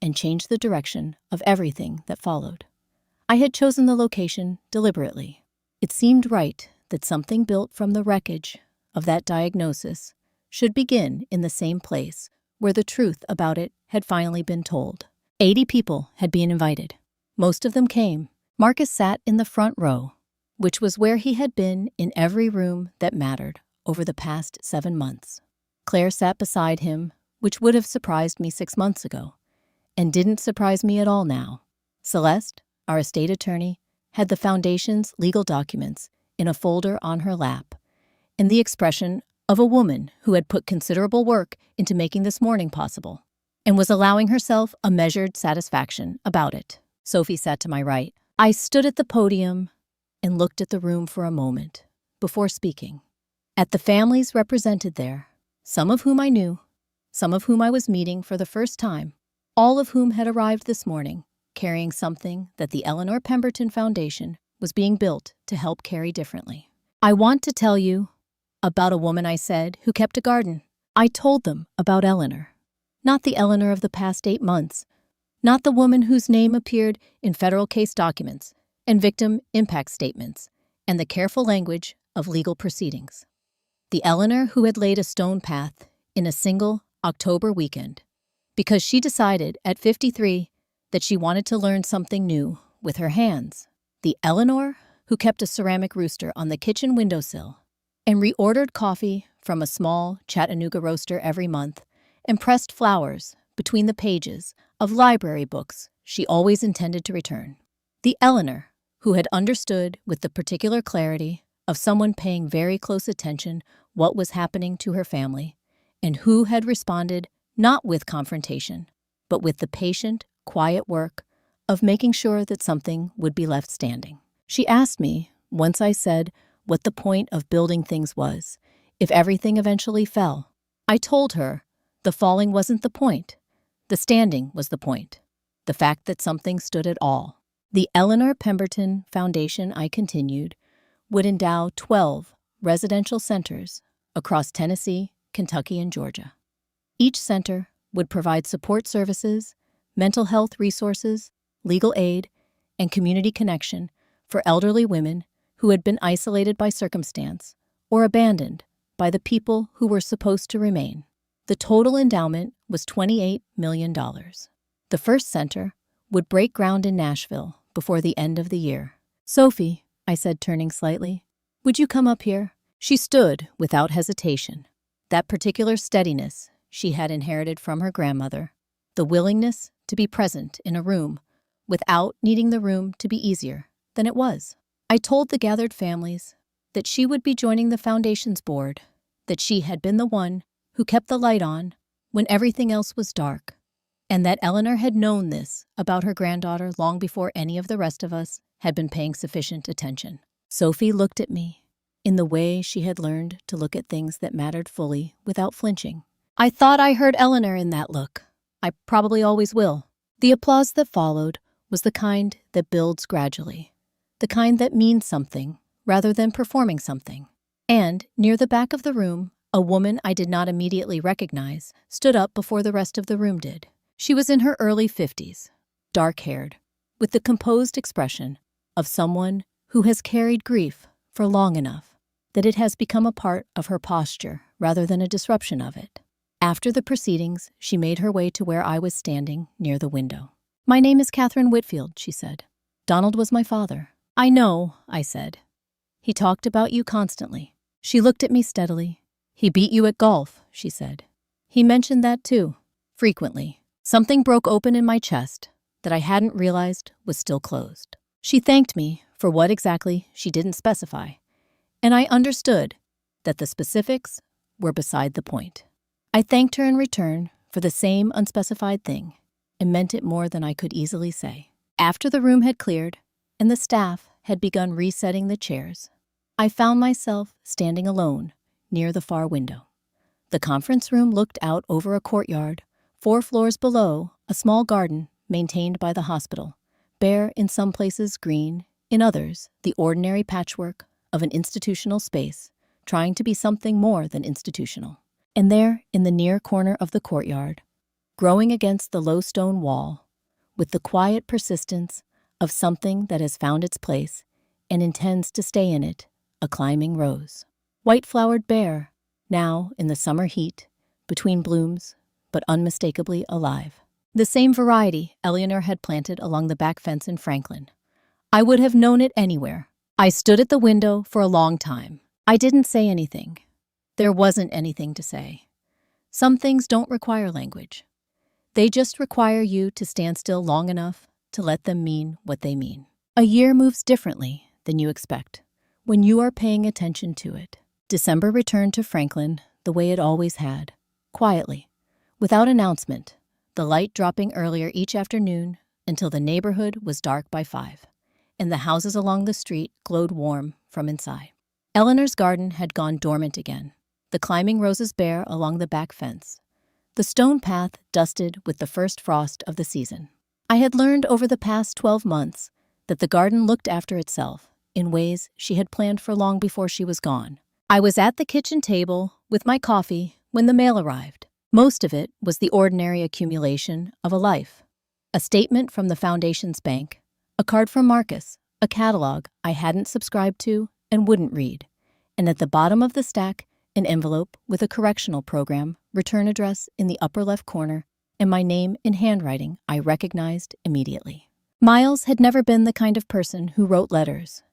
and changed the direction of everything that followed. I had chosen the location deliberately. It seemed right that something built from the wreckage of that diagnosis should begin in the same place where the truth about it had finally been told. 80 people had been invited. Most of them came. Marcus sat in the front row, which was where he had been in every room that mattered over the past 7 months. Claire sat beside him, which would have surprised me 6 months ago, and didn't surprise me at all now. Celeste, our estate attorney, had the foundation's legal documents in a folder on her lap, and the expression of a woman who had put considerable work into making this morning possible, and was allowing herself a measured satisfaction about it. Sophie sat to my right. I stood at the podium and looked at the room for a moment before speaking. At the families represented there, some of whom I knew, some of whom I was meeting for the first time, all of whom had arrived this morning carrying something that the Eleanor Pemberton Foundation was being built to help carry differently. I want to tell you about a woman, I said, who kept a garden. I told them about Eleanor. Not the Eleanor of the past 8 months. Not the woman whose name appeared in federal case documents and victim impact statements and the careful language of legal proceedings. The Eleanor who had laid a stone path in a single October weekend because she decided at 53 that she wanted to learn something new with her hands. The Eleanor who kept a ceramic rooster on the kitchen windowsill and reordered coffee from a small Chattanooga roaster every month and pressed flowers between the pages of library books she always intended to return. The Eleanor who had understood with the particular clarity of someone paying very close attention what was happening to her family, and who had responded not with confrontation, but with the patient, quiet work of making sure that something would be left standing. She asked me, once I said what the point of building things was, if everything eventually fell. I told her the falling wasn't the point. The standing was the point. The fact that something stood at all. The Eleanor Pemberton Foundation, I continued, would endow 12 residential centers across Tennessee, Kentucky, and Georgia. Each center would provide support services, mental health resources, legal aid, and community connection for elderly women who had been isolated by circumstance or abandoned by the people who were supposed to remain. The total endowment was $28 million. The first center would break ground in Nashville before the end of the year. Sophie, I said, turning slightly, would you come up here? She stood without hesitation. That particular steadiness she had inherited from her grandmother, the willingness to be present in a room without needing the room to be easier than it was. I told the gathered families that she would be joining the foundation's board, that she had been the one who kept the light on when everything else was dark, and that Eleanor had known this about her granddaughter long before any of the rest of us had been paying sufficient attention. Sophie looked at me in the way she had learned to look at things that mattered fully without flinching. I thought I heard Eleanor in that look. I probably always will. The applause that followed was the kind that builds gradually, the kind that means something rather than performing something. And near the back of the room, a woman I did not immediately recognize stood up before the rest of the room did. She was in her early 50s, dark-haired, with the composed expression of someone who has carried grief for long enough that it has become a part of her posture rather than a disruption of it. After the proceedings, she made her way to where I was standing near the window. "My name is Catherine Whitfield," she said. "Donald was my father." "I know," I said. "He talked about you constantly." She looked at me steadily. "He beat you at golf," she said. "He mentioned that too, frequently." Something broke open in my chest that I hadn't realized was still closed. She thanked me for what exactly she didn't specify, and I understood that the specifics were beside the point. I thanked her in return for the same unspecified thing and meant it more than I could easily say. After the room had cleared and the staff had begun resetting the chairs, I found myself standing alone near the far window. The conference room looked out over a courtyard, 4 floors below a small garden maintained by the hospital, bare in some places, green, in others the ordinary patchwork of an institutional space trying to be something more than institutional. And there, in the near corner of the courtyard, growing against the low stone wall, with the quiet persistence of something that has found its place and intends to stay in it, a climbing rose. White-flowered bare, now in the summer heat, between blooms, but unmistakably alive. The same variety Eleanor had planted along the back fence in Franklin. I would have known it anywhere. I stood at the window for a long time. I didn't say anything. There wasn't anything to say. Some things don't require language. They just require you to stand still long enough to let them mean what they mean. A year moves differently than you expect when you are paying attention to it. December returned to Franklin the way it always had, quietly, without announcement, the light dropping earlier each afternoon until the neighborhood was dark by 5, and the houses along the street glowed warm from inside. Eleanor's garden had gone dormant again, the climbing roses bare along the back fence, the stone path dusted with the first frost of the season. I had learned over the past 12 months that the garden looked after itself in ways she had planned for long before she was gone. I was at the kitchen table with my coffee when the mail arrived. Most of it was the ordinary accumulation of a life. A statement from the Foundation's bank, a card from Marcus, a catalog I hadn't subscribed to and wouldn't read, and at the bottom of the stack, an envelope with a correctional program return address in the upper left corner and my name in handwriting I recognized immediately. Miles had never been the kind of person who wrote letters.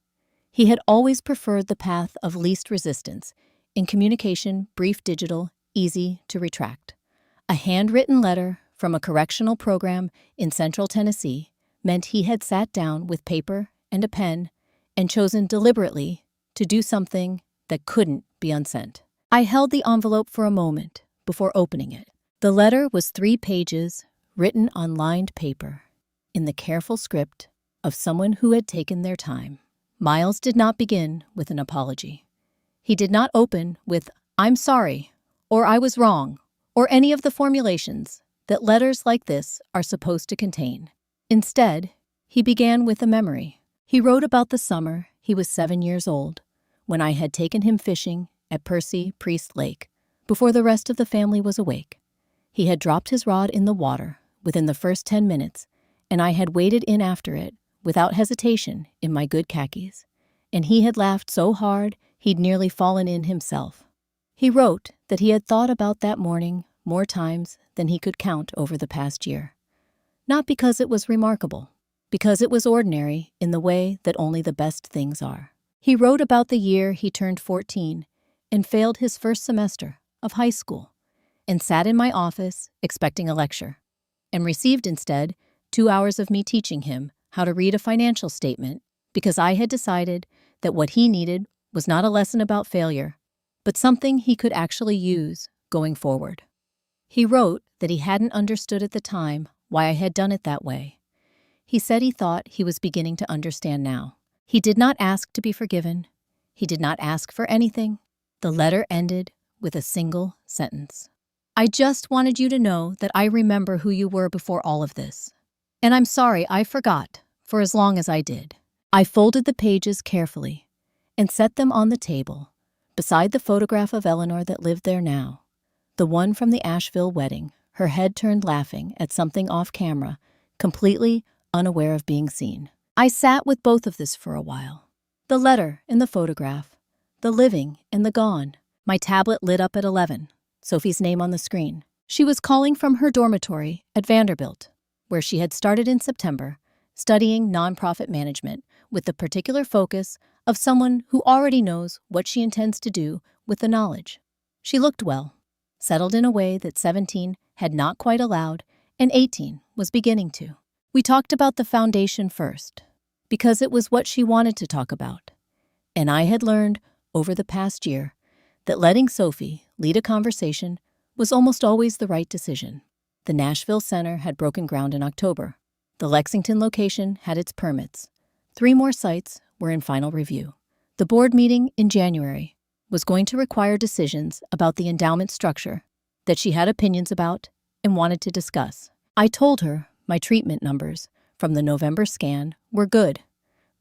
He had always preferred the path of least resistance, in communication, brief, digital, easy to retract. A handwritten letter from a correctional program in Central Tennessee meant he had sat down with paper and a pen and chosen deliberately to do something that couldn't be unsent. I held the envelope for a moment before opening it. The letter was 3 pages, written on lined paper, in the careful script of someone who had taken their time. Miles did not begin with an apology. He did not open with, "I'm sorry," or "I was wrong," or any of the formulations that letters like this are supposed to contain. Instead, he began with a memory. He wrote about the summer he was 7 years old, when I had taken him fishing at Percy Priest Lake, before the rest of the family was awake. He had dropped his rod in the water within the first 10 minutes, and I had waded in after it, without hesitation, in my good khakis, and he had laughed so hard he'd nearly fallen in himself. He wrote that he had thought about that morning more times than he could count over the past year. Not because it was remarkable, because it was ordinary in the way that only the best things are. He wrote about the year he turned 14 and failed his first semester of high school, and sat in my office expecting a lecture, and received instead 2 hours of me teaching him how to read a financial statement because I had decided that what he needed was not a lesson about failure, but something he could actually use going forward. He wrote that he hadn't understood at the time why I had done it that way. He said he thought he was beginning to understand now. He did not ask to be forgiven. He did not ask for anything. The letter ended with a single sentence. "I just wanted you to know that I remember who you were before all of this. And I'm sorry I forgot for as long as I did." I folded the pages carefully and set them on the table, beside the photograph of Eleanor that lived there now, the one from the Asheville wedding, her head turned laughing at something off camera, completely unaware of being seen. I sat with both of this for a while. The letter and the photograph, the living and the gone. My tablet lit up at 11, Sophie's name on the screen. She was calling from her dormitory at Vanderbilt, where she had started in September, studying nonprofit management with the particular focus of someone who already knows what she intends to do with the knowledge. She looked well, settled in a way that 17 had not quite allowed and 18 was beginning to. We talked about the foundation first, because it was what she wanted to talk about. And I had learned over the past year that letting Sophie lead a conversation was almost always the right decision. The Nashville Center had broken ground in October. The Lexington location had its permits. 3 more sites were in final review. The board meeting in January was going to require decisions about the endowment structure that she had opinions about and wanted to discuss. I told her my treatment numbers from the November scan were good.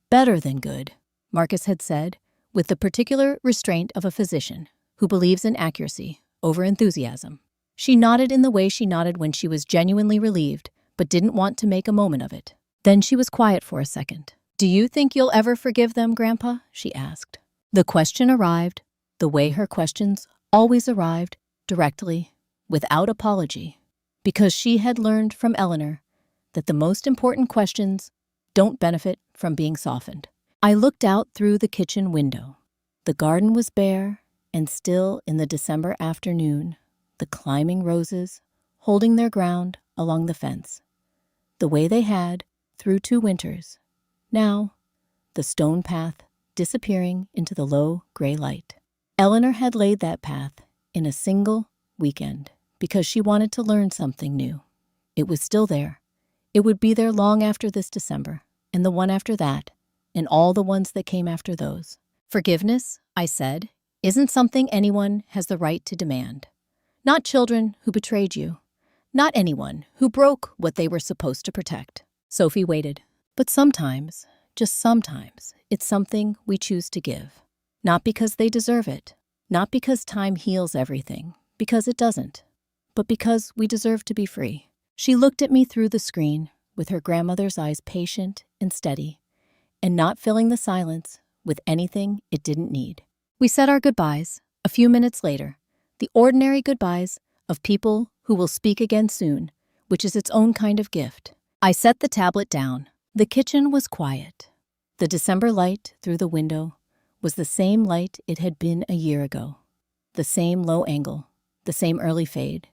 Better than good, Marcus had said, with the particular restraint of a physician who believes in accuracy over enthusiasm. She nodded in the way she nodded when she was genuinely relieved, but didn't want to make a moment of it. Then she was quiet for a second. Do you think you'll ever forgive them, Grandpa? She asked. The question arrived, the way her questions always arrived, directly, without apology, because she had learned from Eleanor that the most important questions don't benefit from being softened. I looked out through the kitchen window. The garden was bare and still in the December afternoon, the climbing roses holding their ground along the fence, the way they had through 2 winters. Now, the stone path disappearing into the low gray light. Eleanor had laid that path in a single weekend because she wanted to learn something new. It was still there. It would be there long after this December, and the one after that, and all the ones that came after those. Forgiveness, I said, isn't something anyone has the right to demand. Not children who betrayed you. Not anyone who broke what they were supposed to protect. Sophie waited. But sometimes, just sometimes, it's something we choose to give. Not because they deserve it. Not because time heals everything, because it doesn't. But because we deserve to be free. She looked at me through the screen, with her grandmother's eyes patient and steady, and not filling the silence with anything it didn't need. We said our goodbyes, a few minutes later, the ordinary goodbyes of people who will speak again soon, which is its own kind of gift. I set the tablet down. The kitchen was quiet. The December light through the window was the same light it had been a year ago. The same low angle, the same early fade,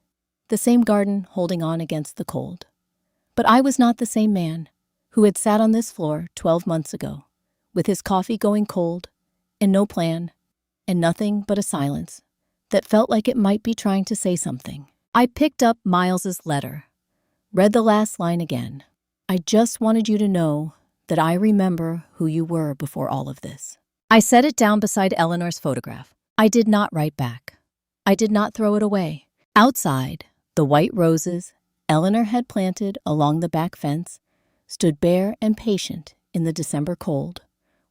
the same garden holding on against the cold. But I was not the same man who had sat on this floor 12 months ago, with his coffee going cold, and no plan, and nothing but a silence that felt like it might be trying to say something. I picked up Miles's letter, read the last line again. I just wanted you to know that I remember who you were before all of this. I set it down beside Eleanor's photograph. I did not write back. I did not throw it away. Outside, the white roses Eleanor had planted along the back fence stood bare and patient in the December cold,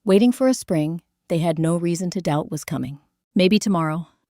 waiting for a spring they had no reason to doubt was coming. Maybe tomorrow,